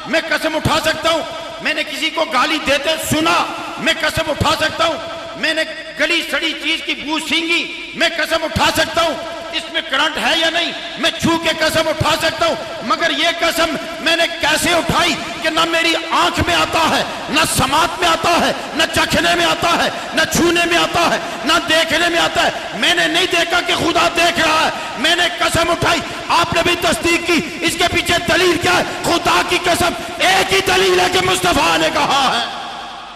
मैं कसम उठा सकता हूं। मैंने किसी को गाली देते सुना, मैं कसम उठा सकता हूं। मैंने गली सड़ी चीज की बू सींगी, मैं कसम उठा सकता हूं। इसमें करंट है या नहीं, मैं छू के कसम उठा सकता हूं। मगर यह कसम मैंने कैसे उठाई कि ना मेरी आंख में आता है, ना समात में आता है, ना चखने में आता है, ना छूने में आता है, ना देखने में आता है। मैंने नहीं देखा कि खुदा देख रहा है, मैंने कसम उठाई। आपने भी तस्दीक की, इसके पीछे दलील क्या है? खुदा की कसम, एक ही दलील है कि मुस्तफा ने कहा है।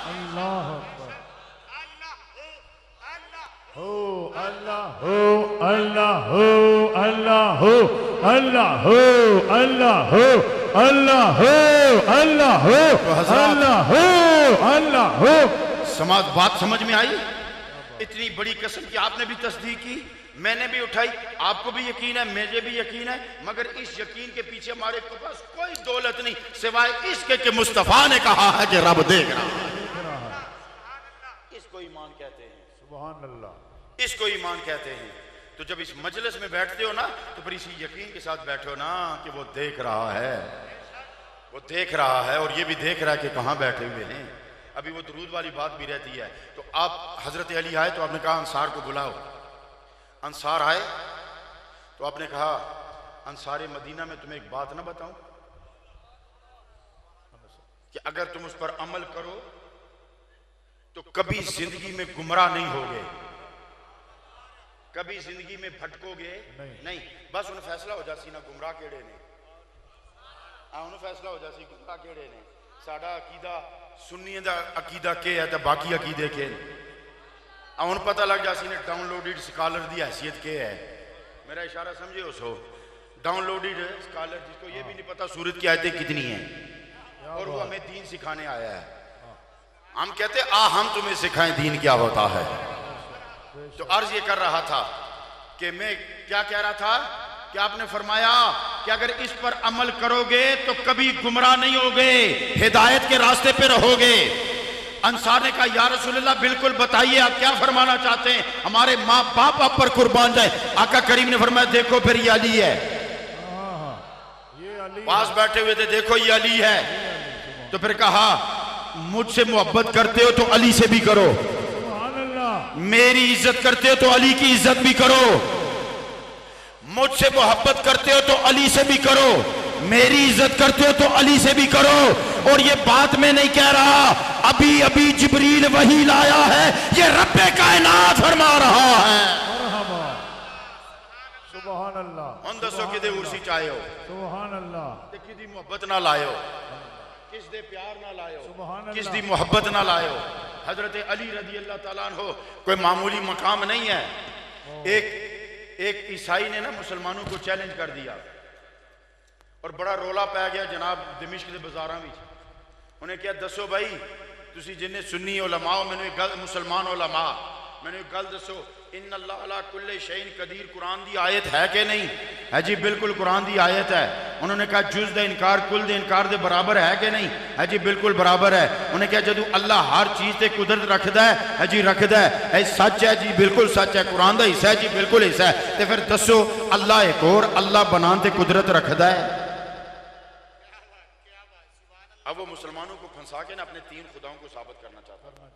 अल्लाह हो, अल्लाह हो, अल्लाह हो, अल्लाह हो, अल्लाह हो, अल्लाह हो, अल्लाह हो, अल्लाह हो, अल्लाह हो, अल्लाह हो। समाज बात समझ में आई? इतनी बड़ी कसम की आपने भी तस्दीक की, मैंने भी उठाई, आपको भी यकीन है, मुझे भी यकीन है। मगर इस यकीन के पीछे हमारे पास कोई दौलत नहीं सिवाय इसके कि मुस्तफा ने कहा है कि रब देख रहा है। इसको ईमान कहते हैं। सुभान अल्लाह। इसको ईमान कहते हैं। तो जब इस मजलिस में बैठते हो ना, तो फिर इसी यकीन के साथ बैठो ना कि वो देख रहा है, वो देख रहा है, और ये भी देख रहा है कि कहाँ बैठे हुए हैं। अभी वो दुरूद वाली बात भी रहती है। तो आप हजरत अली आए तो आपने कहा अंसार को बुलाओ। अंसार आए तो आपने कहा अंसारे मदीना में तुम्हें एक बात ना बताऊं कि अगर तुम उस पर अमल करो तो कभी जिंदगी में गुमराह नहीं होगे, कभी जिंदगी में भटकोगे नहीं। बस उन्हें फैसला हो जासी ना गुमराह केड़े ने, उन्हें फैसला हो जासी गुमराह केड़े ने। साडा अकीदा सुन्नी दा अकीदा के है तो बाकी अकीदे के उन पता लग जासी ने डाउनलोडेड स्कॉलर की हैसियत के है। मेरा इशारा समझे उसको, डाउनलोडेड स्कॉलर जिसको ये भी नहीं पता सूरत की आयतें कितनी हैं, और वो हमें दीन सिखाने आया है। हम कहते हम तुम्हें सिखाएं दीन क्या होता है। तो अर्ज ये कर रहा था कि मैं क्या कह रहा था कि आपने फरमाया कि अगर इस पर अमल करोगे तो कभी गुमराह नहीं होगे, हिदायत के रास्ते पे रहोगे। अंसार ने कहा या रसूलल्लाह बिल्कुल बताइए आप क्या फरमाना चाहते हैं, हमारे माँ बाप आप पर कुर्बान जाए। आका करीम ने फरमाया देखो फिर ये अली है। पास बैठे हुए थे, देखो ये अली है। तो फिर कहा मुझसे मोहब्बत करते हो तो अली से भी करो, मेरी इज्जत करते हो तो अली की इज्जत भी करो, मुझसे मोहब्बत करते हो तो अली से भी करो, मेरी इज्जत करते हो तो अली से भी करो। और ये बात मैं नहीं कह रहा, अभी अभी जिब्रील वही लाया है, ये रब्बे कायनात फरमा रहा है। सुभान अल्लाह। हम दसो किदे उर्सी चाहे हो, सुभान अल्लाह, किदी मोहब्बत ना लायो, किस दे प्यार ना लायो, किस दी मोहब्बत ना लायो। हजरत अली रजी अल्लाह ताला अन्हो कोई मामूली मकाम नहीं है। एक ईसाई ने ना मुसलमानों को चैलेंज कर दिया और बड़ा रोला पै गया जनाब दमिश्क के बाजारां विच। उन्हें क्या दसो भाई तुसी जिन्ने सुन्नी उलमा हो, मैंने एक गल मुसलमान उलमा मैंने एक गल दसो, इन अल्लाह अला कुल्ले शैइन कदीर कुरान दी आयत है कि नहीं है? जी बिल्कुल कुरान दी आयत है। उन्होंने कहा जुज दे इनकार कुल दे इनकार दे बराबर है कि नहीं है? जी बिल्कुल बराबर है। उन्हें कहा जदू अल्लाह हर चीज ते कुदरत रखदा है जी रखदा है, सच है जी बिल्कुल सच है, कुरान दा हिस्सा है जी बिल्कुल हिस्सा है। तो फिर दसो अल्लाह एक और अल्लाह बनान ते कुदरत रखदा है। अब वो मुसलमानों को फंसा के ना अपने तीन खुदाओं को साबित करना चाहता था,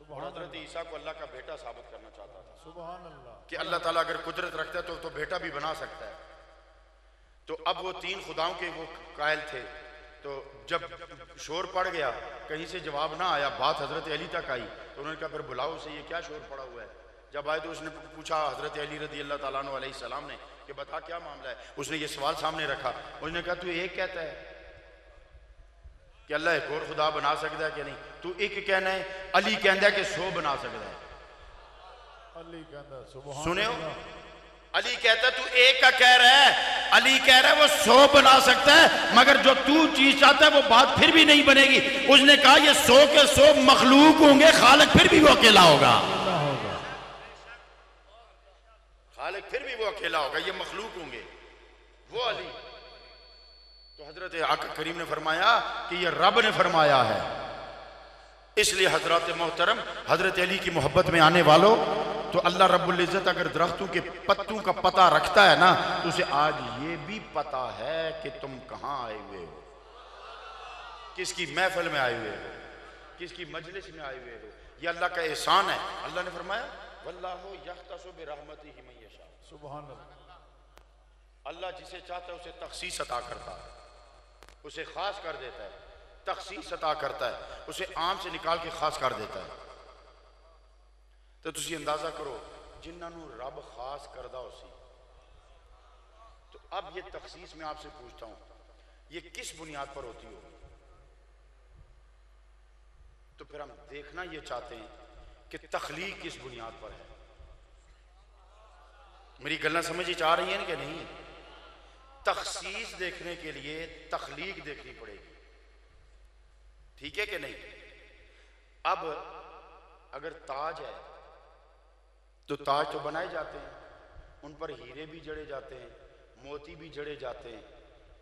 और हजरत ईसा को अल्लाह का बेटा साबित करना चाहता था। सुभान अल्लाह। कि अल्लाह ताला अगर कुदरत रखता है तो बेटा भी बना सकता है। तो अब वो 3 खुदाओं के वो कायल थे। तो जब शोर पड़ गया, कहीं से जवाब ना आया, बात हजरत अली तक आई, तो उन्होंने कहा फिर बुलाओ उसे, ये क्या शोर पड़ा हुआ है। जब आए तो उसने पूछा हजरत अली रदी अल्लाह ताला अन्हु अलैहि सलाम ने कि बता क्या मामला है। उसने ये सवाल सामने रखा। उसने कहा तू एक कहता है कि अल्लाह एक और खुदा बना सकता है कि नहीं, तू एक कहना है, अली कहता है कि 100 बना सकता है। अली कहता सुभान सुनियो, अल्लाह। अली कहता तू एक का कह रहा है, अली कह रहा है वो 100 बना सकता है, मगर जो तू चीज चाहता है वो बात फिर भी नहीं बनेगी। उसने कहा ये 100 के 100 मखलूक होंगे, खालिक फिर भी वो अकेला होगा। खालिक फिर भी वो अकेला होगा, ये मखलूक होंगे, वो अली। तो हजरत आका करीम ने फरमाया कि ये रब ने फरमाया है। इसलिए हजरत मोहतरम, हजरत अली की मोहब्बत में आने वालों, तो अल्लाह रब्बुल इज्जत अगर दरख्तों के पत्तों का पता रखता है ना, तो उसे आज ये भी पता है कि तुम कहां आए हुए हो, किसकी महफिल में आए हुए हो, किसकी मजलिस में आए हुए हो। ये अल्लाह का एहसान है। अल्लाह ने फरमाया वल्लाहु यख्तसु बिरहमतिही मन यशा। सुभान अल्लाह। अल्लाह जिसे चाहता है उसे तखसीस अता करता है, उसे खास कर देता है, तखसीस अता करता है, उसे आम से निकाल के खास कर देता है। तो तुसी अंदाजा करो जिन्होंने रब खास करदा उसी। तो अब ये तखसीस में आपसे पूछता हूं, ये किस बुनियाद पर होती होगी? तो फिर हम देखना ये चाहते हैं कि तखलीक किस बुनियाद पर है। मेरी गल्ला समझ आ रही है कि नहीं? तखसीस देखने के लिए तखलीक देखनी पड़ेगी, ठीक है कि नहीं? अब अगर ताज है तो ताज तो बनाए जाते हैं, उन पर हीरे भी जड़े जाते हैं, मोती भी जड़े जाते हैं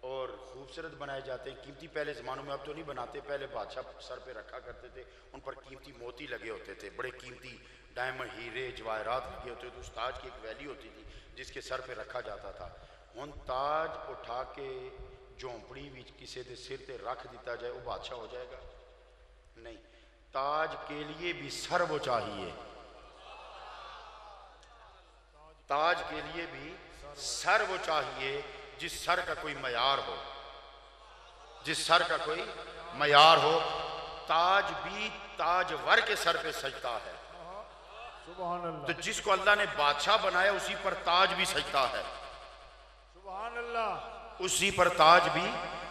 और खूबसूरत बनाए जाते हैं, कीमती। पहले ज़मानों में अब तो नहीं बनाते, पहले बादशाह सर पे रखा करते थे, उन पर कीमती मोती लगे होते थे, बड़े कीमती डायमंड, हीरे, जवाहरात लगे होते थे। उस ताज की एक वैल्यू होती थी जिसके सर पे रखा जाता था। हुण ताज उठा के झोंपड़ी भी किसी के सिर पर रख दिता जाए, वो बादशाह हो जाएगा? नहीं, ताज के लिए भी सर वो चाहिए, ताज के लिए भी सर वो चाहिए जिस सर का कोई मयार हो, जिस सर का कोई मयार हो। ताज भी ताजवर के सर पे सजता है। सुभान अल्लाह। तो जिसको अल्लाह ने बादशाह बनाया उसी पर ताज भी सजता है। सुभान अल्लाह। उसी पर ताज भी।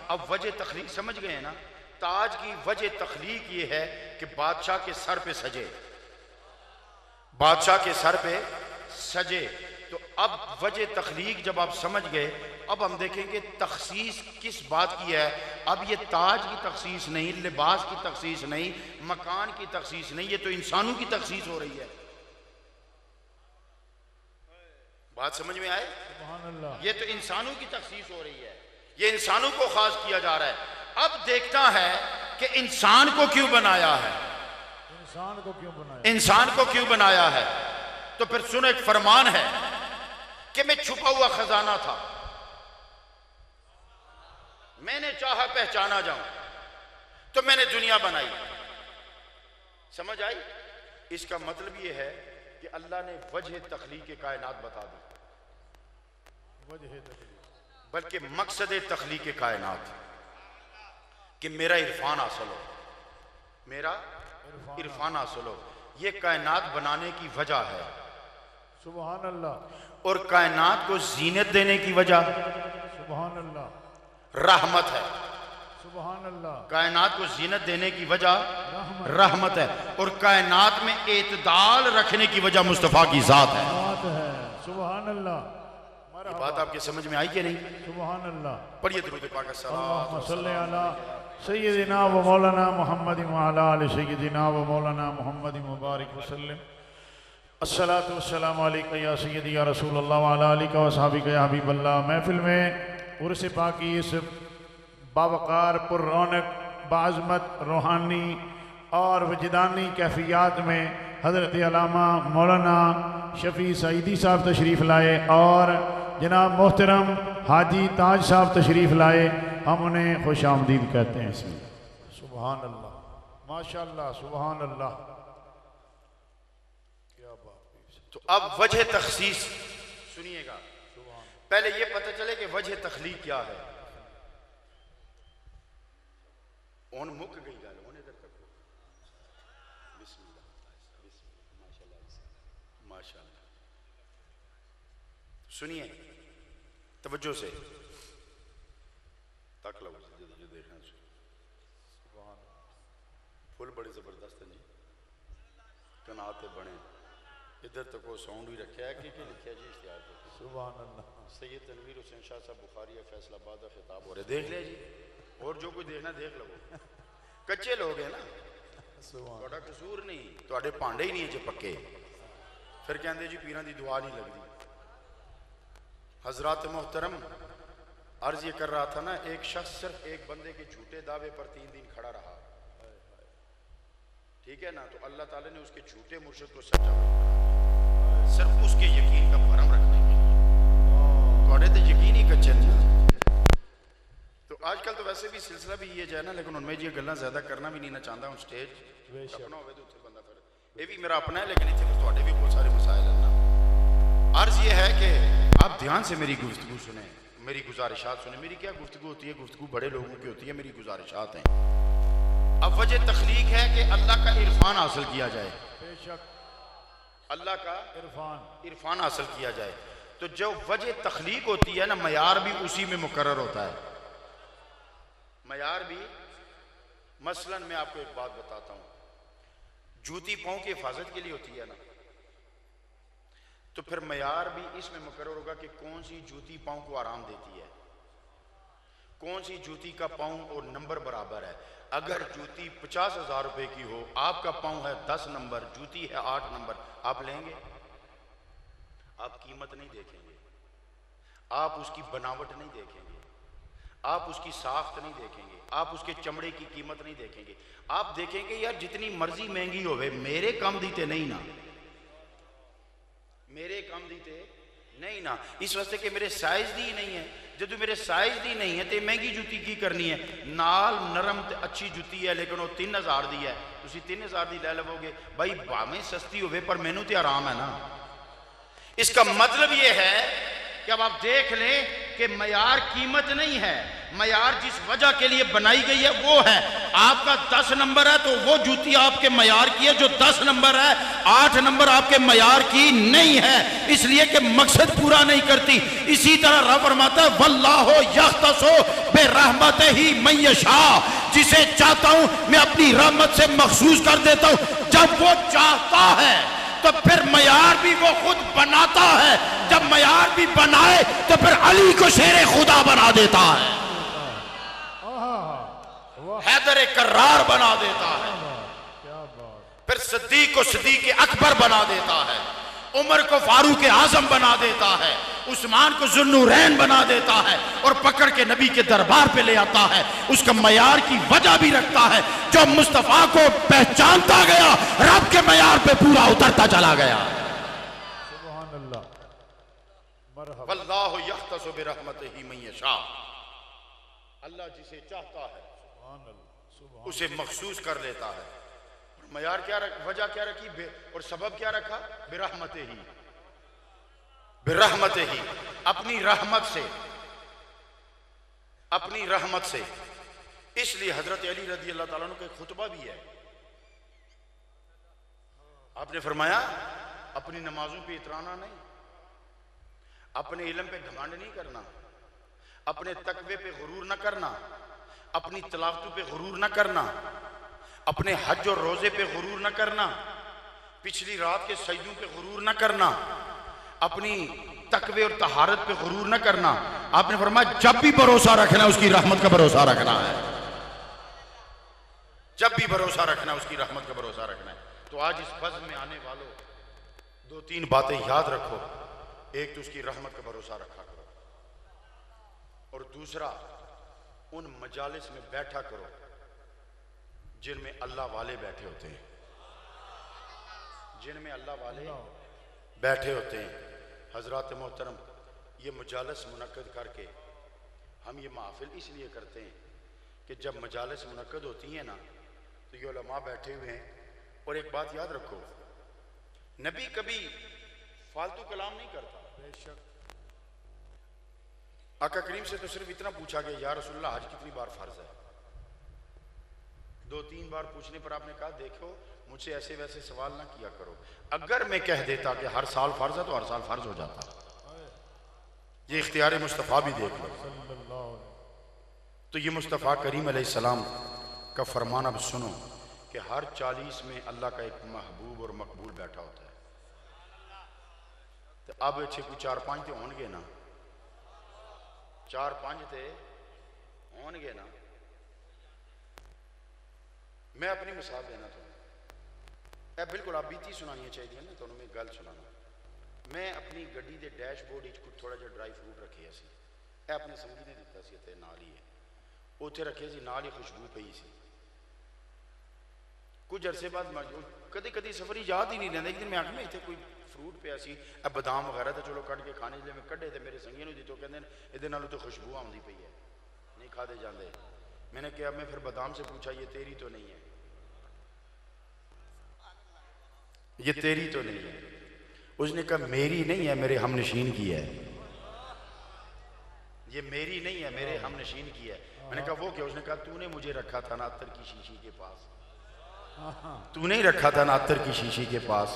अब वजह तखलीक समझ गए ना? ताज की वजह तखलीक ये है कि बादशाह के सर पे सजे, बादशाह के सर पे सजे। तो अब वजह तखलीक जब आप समझ गए, अब हम देखेंगे तखसीस किस बात की है। अब ये ताज की तखसीस नहीं, लिबास की तखसीस नहीं, मकान की तखसीस नहीं, ये तो इंसानों की तखसीस हो रही है। बात समझ में आए? ये तो इंसानों की तखसीस हो रही है, ये इंसानों को खास किया जा रहा है। अब देखना है कि इंसान को क्यों बनाया है, इंसान को क्यों बनाया, इंसान को क्यों बनाया है। तो फिर सुनो, एक फरमान है कि मैं छुपा हुआ खजाना था, मैंने चाहा पहचाना जाऊं, तो मैंने दुनिया बनाई। समझ आई? इसका मतलब यह है कि अल्लाह ने वजह तखलीक कायनात बता दी, बल्कि मकसद तखलीक कायनात कि मेरा इरफान हासिल हो, मेरा इरफान हासिल हो। यह कायनात बनाने की वजह है। सुभान अल्लाह। और कायनात को जीनत देने की वजह सुभान अल्लाह रहमत है। सुभान अल्लाह। कायनात को जीनत देने की वजह रहमत है, और कायनात में एतदाल रखने की वजह मुस्तफ़ा की जात है। सुभान अल्लाह। ये बात आपके समझ में आई कि नहीं? सुभान अल्लाह। पढ़िए दुरूद पाक सल्लल्लाहु अलैहि सय्यिदिना व मौलाना मुहम्मद व अला आलि सय्यिदिना व मौलाना मुहम्मद मुबारक वसल्लम। अस्सलातु वस्सलामु अलैका या सय्यदी या रसूल अल्लाह व अला आलिका व सहाबिका या हबीब अल्लाह। महफिल में उर्स पाकी इस बावकार पुररौनक बाज़मत रूहानी और वजदानी कैफियत में हज़रत अल्लामा मौलाना शफ़ी सईदी साहब तशरीफ़ लाए और जनाब मोहतरम हाजी ताज साहब तशरीफ़ लाए। हम उन्हें खुश आमदीद कहते हैं इसमें। सुभान अल्लाह, माशाअल्लाह, सुभान अल्लाह, क्या बात। तो अब वजह तखसीस सुनिएगा। पहले ये पता चले कि वजह तखलीक क्या है। उन मुक गई गल, उन इधर तक बिस्मिल्लाह बिस्मिल्लाह माशाल्लाह माशाल्लाह। सुनिए तवज्जो से, तक लो जो देखना। फुल बड़े जबरदस्त हैं जी, कनाते बने। इधर तक वो साउंड भी रखा है कि लिखा जी इश्तिहार पे। सुभान अल्लाह। सैयद तनवीर हुसैन शाह साहब बुखारी फैसलाबाद का खिताब हो रहा है, देख लिया जी। और जो कोई देखना देख लो, कच्चे लोग हैं ना, थोड़ा कसूर नहीं, थोड़े भांडे ही नहीं है जो पक्के। फिर कहते जी पीरां दी दुआ नहीं लगती। हजरात मोहतरम, अर्ज ये कर रहा था ना, एक शख्स सिर्फ एक बंदे के झूठे दावे पर 3 दिन खड़ा रहा, ठीक है ना, तो अल्लाह ताला ने उसके झूठे मुर्शिद को सच्चा बनाया, सिर्फ उसके यकीन का भरम रखने के लिए। थोड़े तो यकीन ही कच्चे नहीं। तो आजकल तो वैसे भी सिलसिला भी ये है ना, लेकिन उनमें ये गल्लां ज्यादा करना भी नहीं ना चाहता हूँ। स्टेज अपना होवे तो उत्थे बंदा, फिर ये भी मेरा अपना है, लेकिन इतने थोड़े भी बहुत सारे मसाइल हैं ना। अर्ज ये है कि आप ध्यान से मेरी गुफ्तगू सुने, मेरी गुजारिशात सुने। मेरी क्या गुफ्तगू होती है, गुफ्तगू बड़े लोगों की होती है, मेरी गुजारिशात हैं। अब वजह तखलीक है कि अल्लाह का इरफान हासिल किया जाए, बेशक अल्लाह का इरफान हासिल किया जाए। तो जो वजह तखलीक होती है ना, मयार भी उसी में मुकर्रर होता है। मयार भी, मसलन मैं आपको एक बात बताता हूं, जूती पांव की हिफाजत के लिए होती है ना, तो फिर मयार भी इसमें मुकर्रर होगा कि कौन सी जूती पांव को आराम देती है, कौन सी जूती का पांव और नंबर बराबर है। अगर जूती 50,000 रुपए की हो, आपका पांव है 10 नंबर, जूती है 8 नंबर, आप लेंगे? आप कीमत नहीं देखेंगे, आप उसकी बनावट नहीं देखेंगे, आप उसकी साख्त नहीं देखेंगे, आप उसके चमड़े की कीमत नहीं देखेंगे। आप देखेंगे यार जितनी मर्जी महंगी होवे, मेरे कम दीते नहीं ना, मेरे कम दीते नहीं ना, इस वास्ते कि मेरे साइज दी नहीं है। जो मेरे साइज दी नहीं है तो महंगी जूती की करनी है। नाल नरम ते अच्छी जूती है, लेकिन वो 3000 दी है, तुसी 3000 दी ले लवोगे भाई, भावें सस्ती होवे पर मैनू तो आराम है ना। इसका मतलब ये है कि अब आप देख लें कि मयार कीमत नहीं है, मयार जिस वजह के लिए बनाई गई है वो है। आपका 10 नंबर है तो वो जूती आपके मयार की है, जो 10 नंबर है 8 नंबर आपके मयार की नहीं है, इसलिए कि मकसद पूरा नहीं करती। इसी तरह रब फरमाता है वल्लाहु यख्तसु बिरहमतिही मन यशा, जिसे चाहता हूं मैं अपनी रहमत से मखसूस कर देता हूं। जब वो चाहता है तो फिर मयार भी वो खुद बनाता है, जब मयार भी बनाए तो फिर अली को शेरे खुदा बना देता है, हैदर कर्रार बना देता है, फिर सिद्दीक को सिद्दीक अकबर बना देता है, उमर को फारूक आजम बना देता है, उस्मान को जुन्नूरैन बना देता है और पकड़ के नबी के दरबार पे ले आता है। उसका मयार की वजह भी रखता है, जो मुस्तफा को पहचानता गया रब के मयार पे पूरा उतरता चला गया। सुभान अल्लाह। वल्लाहु यख्तसु बिरहमतिही मन यशा, अल्लाह जिसे चाहता है उसे मखसूस कर लेता है। मयार क्या वजह क्या रखी और सबब क्या रखा? बिरहमतिही, बिरहमतिही, अपनी रहमत से, अपनी रहमत से। इसलिए हजरत अली रज़ी अल्लाह ताला अन्हु का खुतबा भी है, आपने फरमाया अपनी नमाजों पे इतराना नहीं, अपने इल्म पे घमंड नहीं करना, अपने तकवे पे गुरूर न करना, अपनी तलावतों पे गुरूर न करना, अपने हज और रोजे पे गुरूर न करना, पिछली रात के सजदों पे गुरूर न करना, अपनी तकवे और तहारत पे गुरूर न करना। आपने फरमाया जब भी भरोसा रखना है उसकी रहमत का भरोसा रखना है, जब भी भरोसा रखना है उसकी रहमत का भरोसा रखना है। तो आज इस बज़्म में आने वालों 2-3 बातें याद रखो। एक तो उसकी रहमत का भरोसा रखा करो, और दूसरा उन मजालिस में बैठा करो जिनमें अल्लाह वाले बैठे होते हैं, जिनमें अल्लाह वाले बैठे होते हैं। हजरात मोहतरम, ये मजालिस मुनक्कद करके हम ये महफिल इसलिए करते हैं कि जब मजालिस मुनक्कद होती हैं ना तो ये उलमा बैठे हुए हैं। और एक बात याद रखो, नबी कभी फालतू कलाम नहीं करता, बेशक आका करीम से तो सिर्फ इतना पूछा गया, या रसूलल्लाह हज कितनी बार फर्ज है? 2-3 बार पूछने पर आपने कहा देखो मुझसे ऐसे वैसे सवाल ना किया करो। अगर मैं कह देता कि हर साल फर्ज है तो हर साल फर्ज हो जाता। ये इख्तियार मुस्तफ़ा भी देख लो। तो ये मुस्तफ़ा करीम अलैहिस्सलाम का फरमान अब सुनो कि हर 40 में अल्लाह का एक महबूब और मकबूल बैठा होता है। तो अब अच्छे कोई 4-5 तो होंगे ना, 4-5 तो होंगे ना। मैं अपनी मिसाल देना तुम्हें, बिल्कुल आप बीती सुनानी चाहिए ना, तो मैं गल सुनाना। मैं अपनी गड्डी के डैशबोर्ड कुछ थोड़ा जिहा ड्राई फ्रूट रखे सी, अपने संगी ने दिता सी, ते नाल ही है उत्थे रखे सी, नाल ही खुशबू पई सी। कुछ अरसे बाद कदी कदी सफर याद ही नहीं रहिंदा। एक दिन मैं आखिया इत्थे कोई फ्रूट पिया सी, बादाम वगैरह तो चलो कट के खाने, जो मैं कढ़े तो मेरे संगी ने दिते, कहते इहदे नालों तो खुशबू आउंदी पई है, नहीं खादे जाते। मैंने कहा, मैं फिर बादाम से पूछा ये तेरी तो नहीं है, ये तेरी तो नहीं है? उसने कहा मेरी नहीं है, मेरे हमनशीन की है। ये मेरी नहीं है, मेरे हमनशीन की है। मैंने कहा वो क्या? उसने कहा तूने मुझे रखा था ना अत्तर की शीशी के पास, तूने ही रखा था ना अत्तर की शीशी के पास।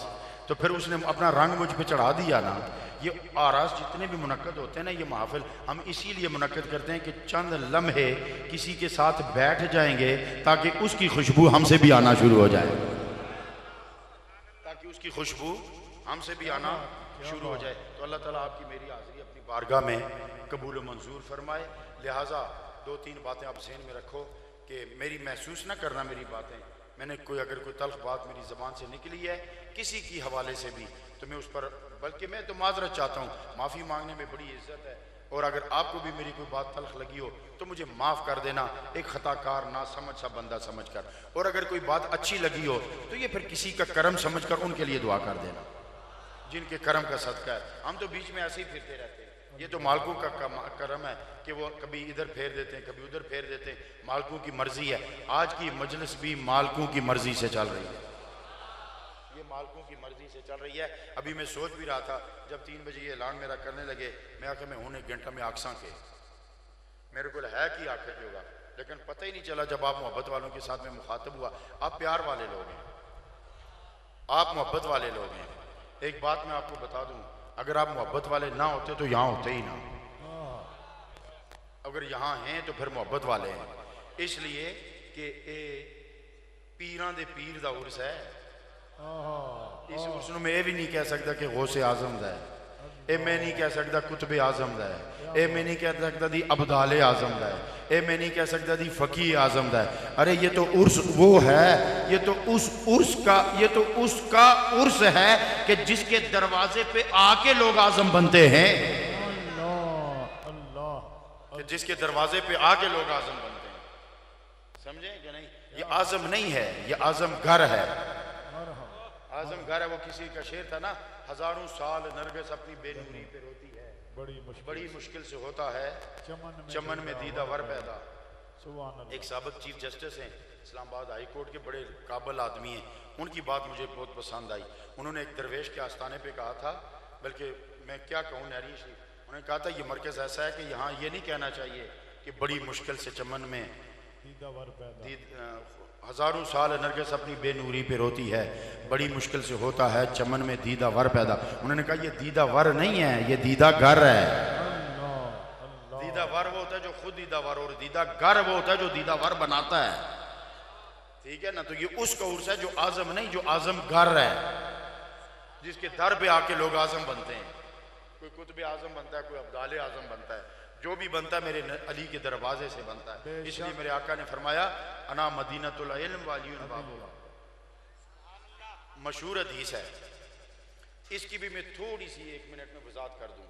तो फिर उसने अपना रंग मुझ पे चढ़ा दिया ना। ये आरास जितने भी मुनक्कद होते हैं ना, ये महफिल हम इसीलिए मुनक्कद करते हैं कि चंद लम्हे किसी के साथ बैठ जाएंगे ताकि उसकी खुशबू हमसे भी आना शुरू हो जाए, ताकि उसकी खुशबू हमसे भी आना शुरू हो जाए। तो अल्लाह ताला आपकी मेरी हाज़िरी अपनी बारगाह में कबूल व मंजूर फरमाए। लिहाजा 2-3 बातें आप ज़हन में रखो कि मेरी महसूस ना करना मेरी बातें, मैंने कोई अगर कोई तल्ख बात मेरी ज़बान से निकली है किसी की हवाले से भी, तो मैं उस पर, बल्कि मैं तो माजरत चाहता हूँ, माफ़ी मांगने में बड़ी इज्जत है। और अगर आपको भी मेरी कोई बात तल्ख लगी हो तो मुझे माफ़ कर देना, एक ख़ताकार ना समझ सा बंदा समझ कर। और अगर कोई बात अच्छी लगी हो तो ये फिर किसी का करम समझ कर उनके लिए दुआ कर देना, जिनके करम का सदका है। हम तो बीच में ऐसे ही फिरते रहते हैं। ये तो मालिकों का करम है कि वो कभी इधर फेर देते हैं, कभी उधर फेर देते हैं, मालिकों की मर्जी है। आज की मजलिस भी मालिकों की मर्जी से चल रही है, ये मालिकों की मर्जी से चल रही है। अभी मैं सोच भी रहा था जब 3 बजे ये ऐलान मेरा करने लगे, मैं आखिर मैं हूँ 1 घंटा में आकसा के मेरे को है कि आखिर के होगा, लेकिन पता ही नहीं चला। जब आप मोहब्बत वालों के साथ में मुखातब हुआ, आप प्यार वाले लोग हैं, आप मोहब्बत वाले लोग हैं। एक बात मैं आपको बता दूं, अगर आप मोहब्बत वाले ना होते तो यहाँ होते ही ना। अगर यहाँ हैं तो फिर मोहब्बत वाले हैं, इसलिए कि पीरां दे पीर दा उर्स है। इस उर्स में ये भी नहीं कह सकता कि गौसे आजम दा है, ये मैं नहीं कह सकता कुतुब आजम दा है, ये मैं नहीं कह सकता दी अब्दाले आजम दा है, ये मैं नहीं कह सकता दी फकी आजम दा है। अरे ये तो उर्स वो है, ये तो उस उर्स का, ये तो उसका उर्स है कि जिसके दरवाजे पे आके लोग आजम बनते हैं। कि जिसके दरवाजे पे आके लोग आजम बनते हैं, समझे कि नहीं? ये आजम नहीं है, ये आजम घर है। आजम घर है। वो किसी का शेर था ना, 1000 साल नरगिस अपनी बेनूरी पे रोती है, बड़ी मुश्किल से होता है चमन में दीदा वर पैदा। एक साबिक चीफ जस्टिस हैं इस्लामाबाद हाई कोर्ट के, बड़े काबिल आदमी हैं, उनकी बात मुझे बहुत पसंद आई। उन्होंने एक दरवेश के आस्थाने पे कहा था, बल्कि मैं क्या कहूँ नारी शरीफ, उन्होंने कहा था ये मरकज़ ऐसा है कि यहाँ ये नहीं कहना चाहिए कि बड़ी मुश्किल से चमन में 1000 साल नरगिस अपनी बेनूरी पे रोती है, बड़ी मुश्किल से होता है चमन में दीदा वर पैदा। उन्होंने कहा ये दीदा वर नहीं है, ये दीदा घर है। दीदा वर वो होता है जो खुद दीदा वर, और दीदा घर वो होता है जो दीदा वर बनाता है, ठीक है ना? तो ये उसका उर्स है जो आजम नहीं, जो आजम घर है, जिसके दर पे आके लोग आजम बनते हैं। कोई कुतुब आजम बनता है, कोई अब्दाले आजम बनता है, जो भी बनता है मेरे अली के दरवाजे से बनता है। इसलिए मेरे आका ने फरमाया अना मदीनतुल इल्म वालियुन बाबुहा, मशहूर हदीस है। इसकी भी मैं थोड़ी सी 1 मिनट में वजाहत कर दूं।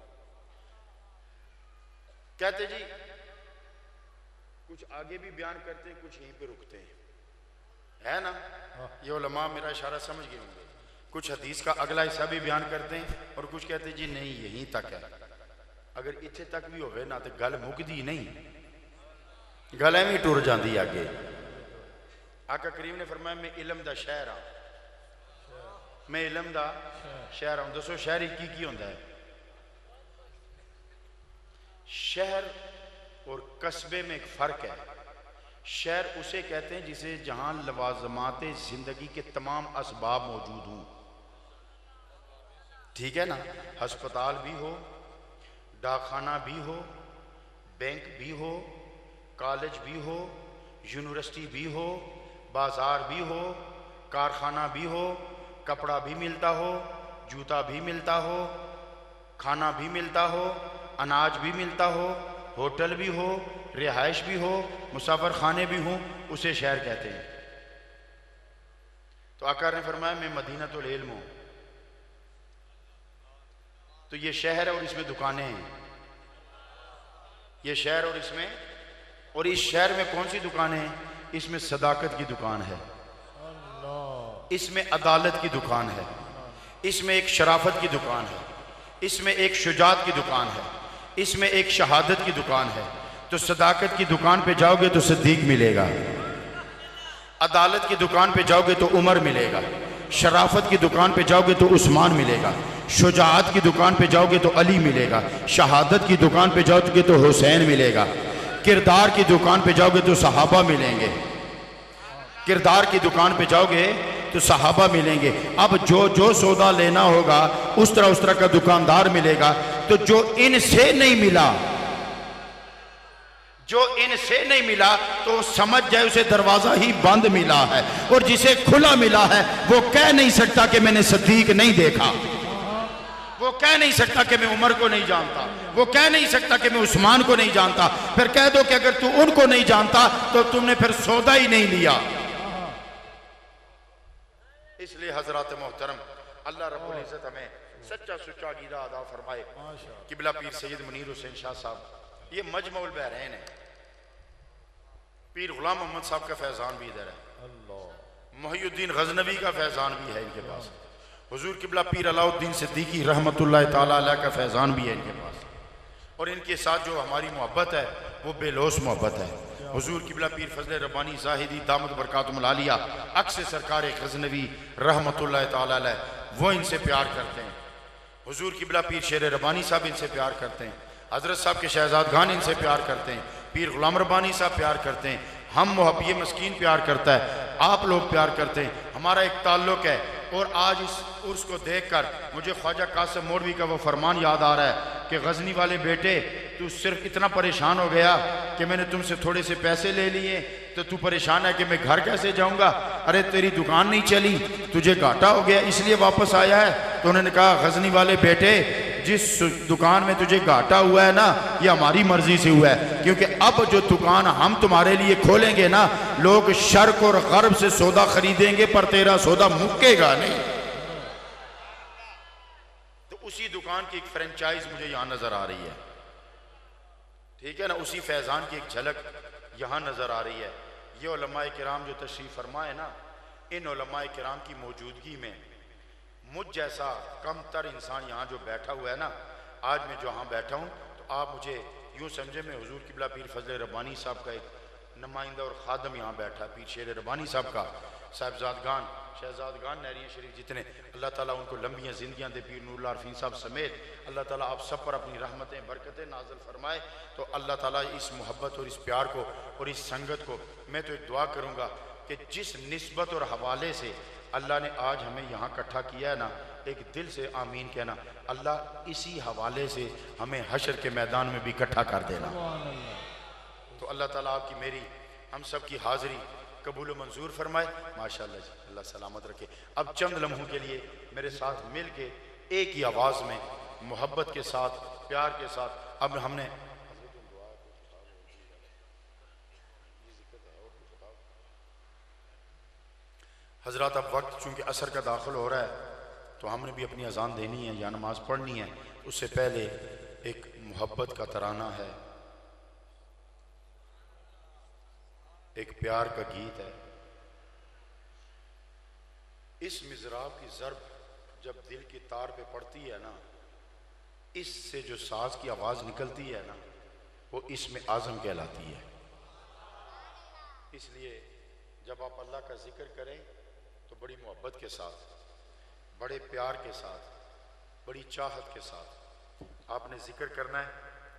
कहते जी कुछ आगे भी बयान करते हैं, कुछ यहीं पे रुकते हैं, है ना? ये उलमा मेरा इशारा समझ गए होंगे। कुछ हदीस का अगला हिस्सा भी बयान करते हैं और कुछ कहते हैं जी नहीं यहीं तक है। अगर इत्थे तक भी होवे ना तो गल मुकदी नहीं, गल एवं टुर जाती आगे। आका करीम ने फरमाया मैं इलम दा शहर हाँ, मैं इलम दा शहर हूँ। दसो शहर की होंदा है? शहर और कस्बे में एक फ़र्क है। शहर उसे कहते हैं जिसे जहाँ लवाजमात ज़िंदगी के तमाम असबाब मौजूद हों, ठीक है ना। हस्पताल भी हो, डाकखाना भी हो, बैंक भी हो, कॉलेज भी हो, यूनिवर्सिटी भी हो, बाज़ार भी हो, कारखाना भी हो, कपड़ा भी मिलता हो, जूता भी मिलता हो, खाना भी मिलता हो, अनाज भी मिलता हो, होटल भी हो, रिहाइश भी हो, मुसाफर खाने भी हों, उसे शहर कहते हैं। तो आका ने फरमाया मैं मदीनतुल इल्म हूं। तो ये शहर है और इसमें दुकानें हैं। ये शहर और इस शहर में कौन सी दुकानें हैं? इसमें सदाकत की दुकान है, इसमें अदालत की दुकान है, इसमें एक शराफत की दुकान है, इसमें एक शुजात की दुकान है, इसमें एक शहादत की दुकान है। तो सदाकत की दुकान पे जाओगे तो सिद्दीक मिलेगा, अदालत की दुकान पे जाओगे तो उमर मिलेगा, शराफत की दुकान पे जाओगे तो उस्मान मिलेगा, शुजाअत की दुकान पे जाओगे तो अली मिलेगा, शहादत की दुकान पे जाओगे तो हुसैन मिलेगा, किरदार की दुकान पे जाओगे तो सहाबा मिलेंगे, किरदार की दुकान पे जाओगे तो सहाबा मिलेंगे। अब जो जो सौदा लेना होगा उस तरह का दुकानदार मिलेगा। तो जो इनसे नहीं मिला तो समझ जाए उसे दरवाजा ही बंद मिला है, और जिसे खुला मिला है वो कह नहीं सकता कि मैंने सिद्दीक नहीं देखा, वो कह नहीं सकता कि मैं उमर को नहीं जानता, वो कह नहीं सकता कि मैं उस्मान को नहीं जानता। फिर कह दो कि अगर तू उनको नहीं जानता तो तुमने फिर सौदा ही नहीं लिया। इसलिए हजरत मोहतरम अल्लाह रब्बुल इज्जत हमें सच्चा सुच्चा अकीदा अदा फरमाए। किबला पीर सैयद मुनीर हुसैन शाह साहब, ये मजमउल बहरैन है। पीर गुलाम मोहम्मद साहब का फैजान भी इधर है, मुहियुद्दीन गजनवी का फैजान भी है इनके पास, हुजूर किबला पीर अलाउद्दीन सिद्दीकी रहमतुल्लाह ताला अलैह का फैजान भी है इनके पास। और इनके साथ जो हमारी मोहब्बत है वो बेलोस मोहब्बत है। हुजूर किबला पीर फजल रब्बानी ज़ाहिदी दामद बरकातुहुल आलिया अक्स सरकार गजनवी रहमतुल्लाह ताला अलैह वो इनसे प्यार करते हैं। हुजूर किबला पीर शेर रब्बानी साहब इनसे प्यार करते हैं, हजरत साहब के शहजाद खान इनसे प्यार करते हैं, पीर गुलाम रब्बानी साहब प्यार करते हैं, हम मुहब्बी मस्कीन प्यार करता है, आप लोग प्यार करते हैं, हमारा एक ताल्लुक है। और आज इस उर्स को देखकर मुझे ख्वाजा कासिम मौलवी का वो फरमान याद आ रहा है कि गजनी वाले बेटे तू सिर्फ इतना परेशान हो गया कि मैंने तुमसे थोड़े से पैसे ले लिए तो तू परेशान है कि मैं घर कैसे जाऊंगा। अरे तेरी दुकान नहीं चली, तुझे घाटा हो गया इसलिए वापस आया है। तो उन्होंने कहा गजनी वाले बेटे जिस दुकान में तुझे घाटा हुआ है ना ये हमारी मर्जी से हुआ है, क्योंकि अब जो दुकान हम तुम्हारे लिए खोलेंगे ना लोग शर्क और गर्ब से सौदा खरीदेंगे पर तेरा सौदा मुक्केगा नहीं। तो उसी दुकान की एक फ्रेंचाइज मुझे यहां नजर आ रही है, ठीक है ना, उसी फैजान की एक झलक यहां नजर आ रही है। ये उलमाए किराम जो तशरीफ फरमाए ना, इन उलमाए किराम की मौजूदगी में मुझ जैसा कमतर इंसान यहाँ जो बैठा हुआ है ना, आज मैं जो यहाँ बैठा हूँ तो आप मुझे यूँ समझे मैं हुजूर किबला पीर फजल रब्बानी साहब का एक नुमाइंदा और खादम यहाँ बैठा, पीर शेर रब्बानी साहब का साहबजादगान शहजादगान नहरिया शरीफ जितने, अल्लाह ताला उनको लंबियाँ जिंदगियाँ दे, पीर नूरुल आरफीन साहब समेत अल्लाह ताला आप सब पर अपनी रहमतें बरकतें नाज़िल फरमाए। तो अल्लाह ताला इस मोहब्बत और इस प्यार को और इस संगत को मैं तो एक दुआ करूँगा कि जिस निस्बत और हवाले से अल्लाह ने आज हमें यहाँ इकट्ठा किया है ना, एक दिल से आमीन कहना। अल्लाह इसी हवाले से हमें हशर के मैदान में भी इकट्ठा कर देना। तो अल्लाह ताला आपकी मेरी हम सब की हाज़िरी कबूल मंजूर फरमाए। माशाअल्लाह जी, अल्लाह सलामत रखे। अब चंद लम्हों के लिए मेरे साथ मिल के एक ही आवाज़ में मोहब्बत के साथ प्यार के साथ अब हमने हजरत अब वक्त चूँकि असर का दाखिल हो रहा है तो हमने भी अपनी अजान देनी है या नमाज पढ़नी है। उससे पहले एक मोहब्बत का तराना है, एक प्यार का गीत है। इस मिज़राब की ज़रब जब दिल की तार पे पड़ती है ना, इससे जो साज की आवाज़ निकलती है ना वो इसमें आज़म कहलाती है। इसलिए जब आप अल्लाह का जिक्र करें तो बड़ी मोहब्बत के साथ, बड़े प्यार के साथ, बड़ी चाहत के साथ आपने जिक्र करना है।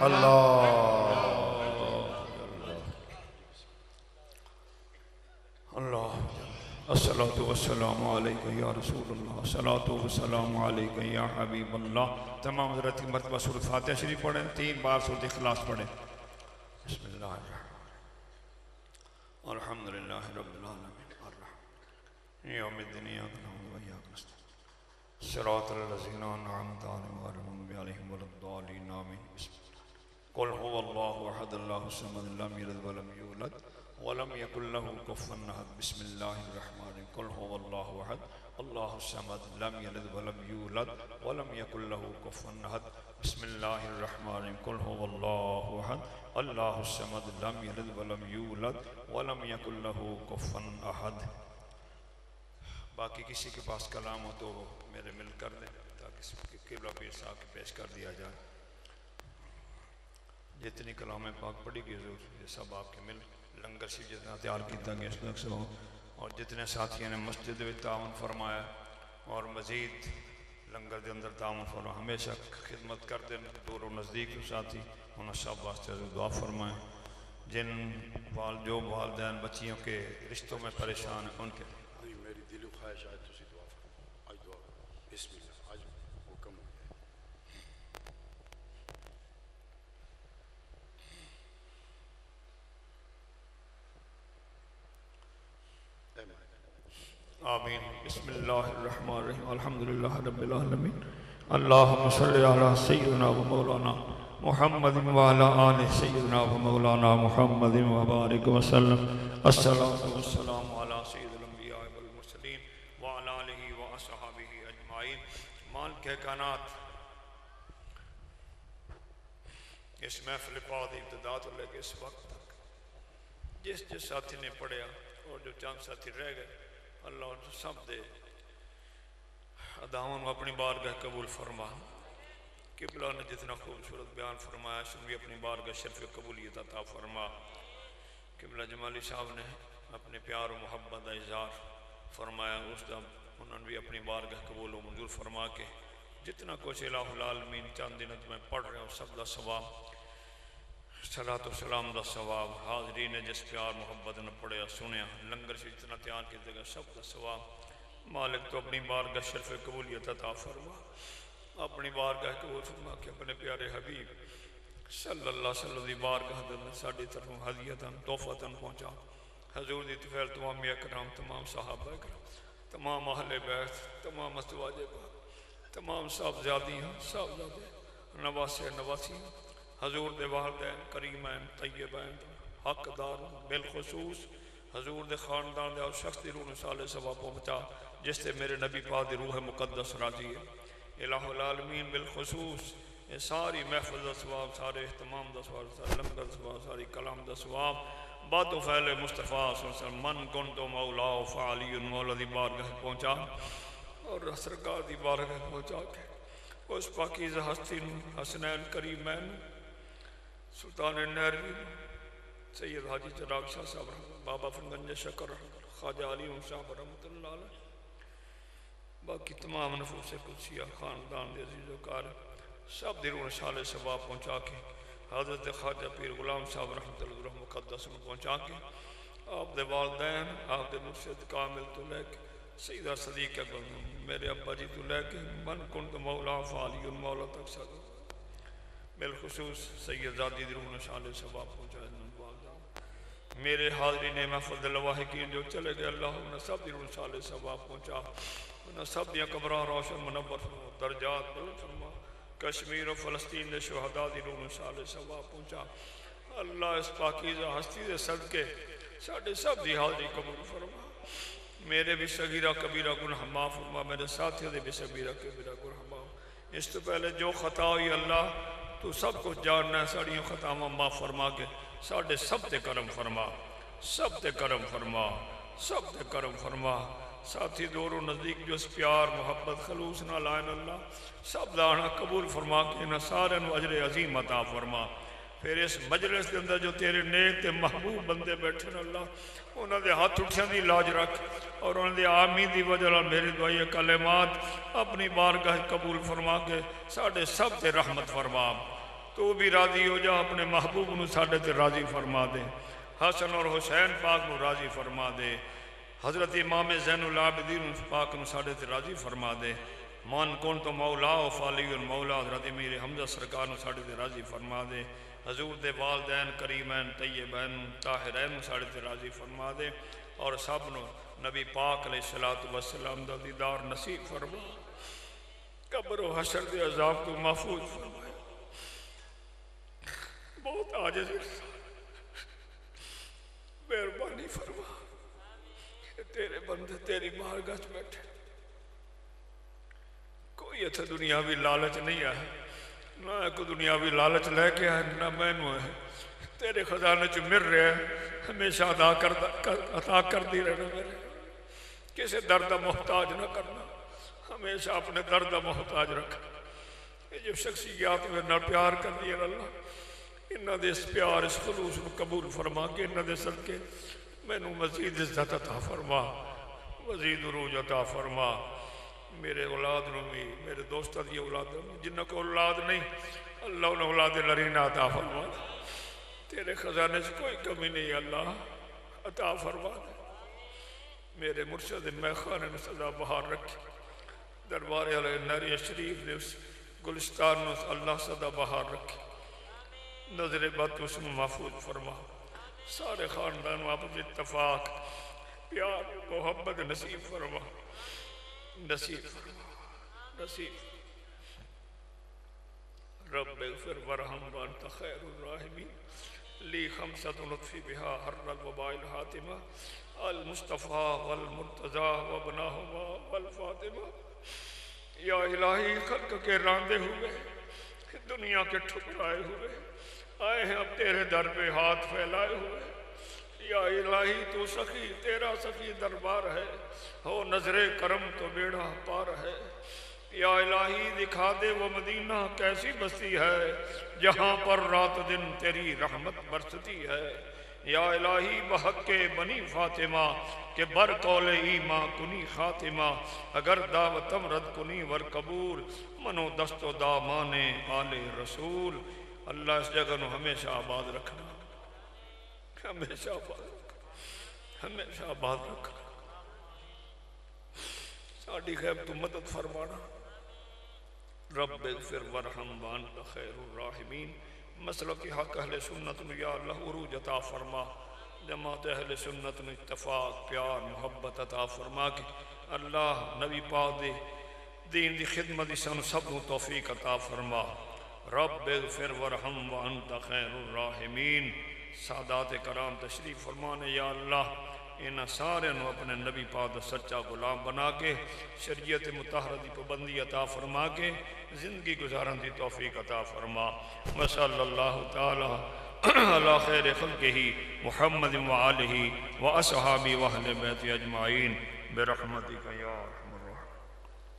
अल्लाह अस्सलातु वस्सलामु अलैका या रसूलल्लाह अस्सलातु वस्सलामु अलैका या हबीबल्लाह। तमाम हज़रात की मरतबा सूरत फातिहा शरीफ पढ़ें, 3 बार सूरत इखलास पढ़ें। बिस्मिल्लाहिर्रहमानिर्रहीम अल्हम्दुलिल्लाहि रब्बिल आलमीन अर्रहमानिर्रहीम यौमिद्दीन इय्याका नअबुदु व इय्याका नस्तईन सिरातल लज़ीना अनअमता अलैहिम गैरिल मग़्दूबि अलैहिम वलद्दालीन आमीन। कुल हुवल्लाहु अहद अल्लाहुस समद लम यलिद व लम यूलद वलम यकुल लहू कुफुवन अहद। बिस्मिल्लाहिर्रहमानिर्रहीम कुल हुवल्लाहु अहद अल्लाहुस समद लम यलिद व लम यूलद वलम यकुल लहू कुफुवन अहद। बिस्मिल्लाहिर्रहमानिर्रहीम कुल हुवल्लाहु अहद अल्लाहुस समद लम यलिद व लम यूलद वलम यकुल लहू कुफुवन अहद। बाकी किसी के पास कलाम हो तो वो मेरे मिल कर दें ताकि क़िबला पीर साहब के पेश कर दिया जाए। जितनी कलाम पाक पढ़ी गई ये सब आपके मिल लंगर से जितना तैयार किया गया इस हो और जितने साथियों ने मस्जिद में ताउन फरमाया और मज़ीद लंगर के अंदर ताउन फरमा हमेशा खिदमत करते दूर नज़दीक साथी उन्होंने सब वास्ते दुआ फरमाएँ। जिन जो वालदैन बच्चियों के रिश्तों में परेशान हैं उनके मेरी दिल ख्वाहिश आज तुसी दुआ फरमाओ। आज दुआ बिस्मिल्लाह आज हुक्म हो गया। आमीन। बिस्मिल्लाहिर्रहमानिर्रहीम अल्हम्दुलिल्लाहि रब्बिल आलमीन अल्लाहुम्मा सल्लि अला सय्यिदिना व मौलाना मुहम्मदिन व अला आलि सय्यिदिना व मौलाना मुहम्मदिन व बारिक व सल्लम। अस्सलातु वस्सलामु अला सय्यिदिल अंबिया वल मुरसलीन व अला आलिहि व अस्हाबिहि अजमाइन। मालिक कायनात इस महफिल पाक की इब्तिदा तो लेकर इस वक्त तक जिस जिस साथी ने पढ़िया और जो चंद साथी रह गए अल्लाह सब दे अदावन अपनी बारगाह कबूल फरमा। किबला ने जितना खूबसूरत बयान फरमाया सुन भी अपनी बारगाह शर्फ कबूलियत अता फरमा। किबला जमाली साहब ने अपने प्यार और मुहब्बत का इज़हार फरमाया उसका उन्होंने भी अपनी बारगाह कबूल और मंजूर फरमा के जितना कुछ इलाहुल आलमीन चंद दिन मैं पढ़ रहा हूँ सब का सवाब सलात व सलाम का सवाब हाजरी ने जिस प्यार मुहब्बत ने पढ़िया सुनिया लंगर से इतना तैयार किया सब का सवाब। मालिक तो अपनी बारगाह शर्फ कबूलियत अता फरमा अपनी बारगाह कबूल फरमा के अपने प्यारे हबीब सल्लल्लाहु अलैहि वसल्लम की बारगाह साड़ी तरफों हदियतन तोहफतन पहुँचा। हजूर की तफैल तमाम अकराम तमाम सहाबा कराम तमाम अहले बैत तमाम अज़वाजे तमाम साहबजादियाँ साहबजादे नवासे नवासियाँ हजूर दे वालदैन करीमैन तय्यबैन हकदार बिलखसूस हजूर दे खानदान दे और शख्स दी रूह साले सवा पहुँचा जिससे मेरे नबी पाक दी रूह मुकद्दस राजी है। इलाहुल आलमीन बिलखसूस ये सारी महफिल दा सवाब सारे तमाम दा सवाब सारे लंगर दा सवाब सारी कलाम दा सवाब बातो फैले मुस्तफ़ा मन कुन तो मौला फ़ाली मौला दी बारगाह पहुँचा और सरकार दी बारगाह पहुँचा के उस पाकीज़ा हस्ती हसनैन करीमैन सुल्तान नहरवी सैयद हाजी चिराग शाह साहब बाबा फनगंज शकर ख्वाजा अली साहब रहमतुल्लाह अलैह बाकी तमाम नफूस कुदसिया खानदान के अज़ीज़ोकार सब दिलों शाले सवाब पहुँचा के हज़रत ख्वाजा पीर गुलाम साहब रहमतुल्लाह मुक़द्दस में पहुँचा के आप दे वालदैन आप दे मुर्शिद कामिल तो लेके सईदा सदीक मेरे अब्बा जी तो लेके मन कुन तो मौला फ़ाली मौला तक सब बिलखसूस सैयदादी रूह शाले सवाब पहुँचा। मेरे हाजरी ने महफुल लवाहिकीन जो चले गए अल्लाह उन्हें सब रूह शाले सवाब पहुँचा उन्हें सब दियाँ कब्रां रोशन मुनव्वर दर्जात बुलंद फरमा। कश्मीर और फ़लस्तीन ने शुहदा दी रूह शाले सवाब पहुँचा। अल्लाह इस पाकीज़ा हस्ती दे सदके साढ़े सब दी हाजरी कबूल फरमा। मेरे भी सगीरा कबीरा गुनाह माफ़ फरमा मेरे साथियों के भी सगीरा कबीरा गुनाह माफ़। इस तो पहले जो खता हुई अल्लाह तू सब कुछ जानना है साड़ियों खतावां माफ़ फरमा के साढ़े सब ते करम फरमा सब ते करम फरमा सब ते करम फरमा। साथी दूरों नज़दीक जो इस प्यार मुहब्बत खलूस ना लाइन अल्लाह सब दाना कबूल फरमा के इन्हें सारे अजर अजीम अता फरमा। फिर इस मजलिस के अंदर जो तेरे नेक ते महबूब बंदे बैठे अल्लाह उन्होंने हाथ उठिया की लाज रख और उन्होंने आमीन की वजह मेरी दुआई कलेमात अपनी बारगाह कबूल फरमा के साढ़े सब ते रहमत फरमा। तू भी राजी हो जा, अपने महबूब नूं साडे ते राजी फरमा दे। हसन और हुसैन पाक नूं राजी फरमा दे। हज़रत इमाम ज़ैनुल आबिदीन पाक नूं साडे ते राजी फरमा दे। मन कौन तो मौला व फालियुल मौला हज़रत मीर हमजा सरकार नूं साडे ते राजी फरमा दे। हजूर दे वालदैन करीमैन तय्यबैन ताहिरैन नूं साडे ते राजी फरमा दे। और सब नूं नबी पाक अलैहिस्सलातु वस्सलाम दा दीदार नसीब फरमा। कब्र व हशर दे अज़ाब तो महफूज फरमाए। बहुत आजिज़ मेहरबानी फरमा, तेरे बंदे तेरी बारगाह च बैठे। कोई इत्थे दुनियावी लालच नहीं है, ना एक दुनियावी लालच लैके आए, ना मैनू है। तेरे खजाने च मिल रहा है, हमेशा अता करती रहना। मेरे किसी दर का मोहताज ना करना, हमेशा अपने दर का मोहताज रख। ये जो शख्सियात मेरे नाल प्यार कर दी अल्लाह, इन्हों के इस प्यार इस खलूस को कबूल फरमा के इन्हों के सदके मैनू मजीद इज्जत अता फरमा, मजीद उरूज अता फरमा। मेरे औलाद नूं भी, मेरे दोस्तों की औलाद जिन्हों को औलाद नहीं, अल्लाह उन्हें औलाद लरीना अता फरमा। तेरे खजाने से कोई कमी नहीं, अल्लाह अता फरमा दे। मेरे मुर्शद मैखाने में सदा बहार रखे। दरबार वाले नारिया शरीफ ने उस गुलिस्तान में अल्लाह सदा बहार रखे। नजर बद उसमें महफूज फरमा। सारे खानदान आपस इत्तफाक प्यार मोहब्बत नसीब फरमा, नसीब फरमा, नसीब। रब्बे फिर वरहम व अंत खैरुर राहिमीन। ली खमसतुन लुत्फी बिहा हर्रल वबाइल हातिमा अल मुस्तफ़ा वल मुर्तज़ा व बनाहुमा वल फातिमा। या इलाही खल्क के रांदे हुए, दुनिया के ठुकराए हुए आए हैं अब तेरे दर पे हाथ फैलाए हुए। या इलाही तू सखी, तेरा सखी दरबार है, हो नजरे करम तो बेड़ा पार है। या इलाही दिखा दे वो मदीना कैसी बस्ती है, जहाँ पर रात दिन तेरी रहमत बरसती है। या इलाही बहक़े बनी फातिमा के बर कौले ईमा कुनी खातिमा। अगर दावतम रद कुनी वर कबूल, मनो दस्तो दामाने आले रसूल। अल्लाह इस जगह को हमेशा आबाद रखना, हमेशा आबाद रखना, हमेशा आबाद रखना। साड़ी खैर तू मदद फरमाना। रब्बे फिर वरहम व अंत खैरुर राहिमीन। मसलो की हक अहले सुन्नत में या अल्लाह उरूज अता फरमा। जमात अहले सुन्नत में इत्तफाक प्यार मोहब्बत अता फरमा के अल्लाह नबी पाक दे दीन दी खिदमत दी सानू सब नूं तौफीक अता फरमा। रब्बे फिर वरहम व अंत खैरुर राहिमीन। सादात कराम तशरीफ फरमाने या अल्लाह इन्हां सारियां नूं अपने नबी पाक दा सच्चा गुलाम बना के शरीयत मुतहरा दी पाबंदी अता फरमा के जिंदगी गुजारन दी तौफीक अता फरमा। व सल्लल्लाहु तआला अला खैर खल्क़िही मुहम्मद व आलिही व असहाबी व अहले बैत अजमाइन बिरहमतिका या अरहमर राहिमीन।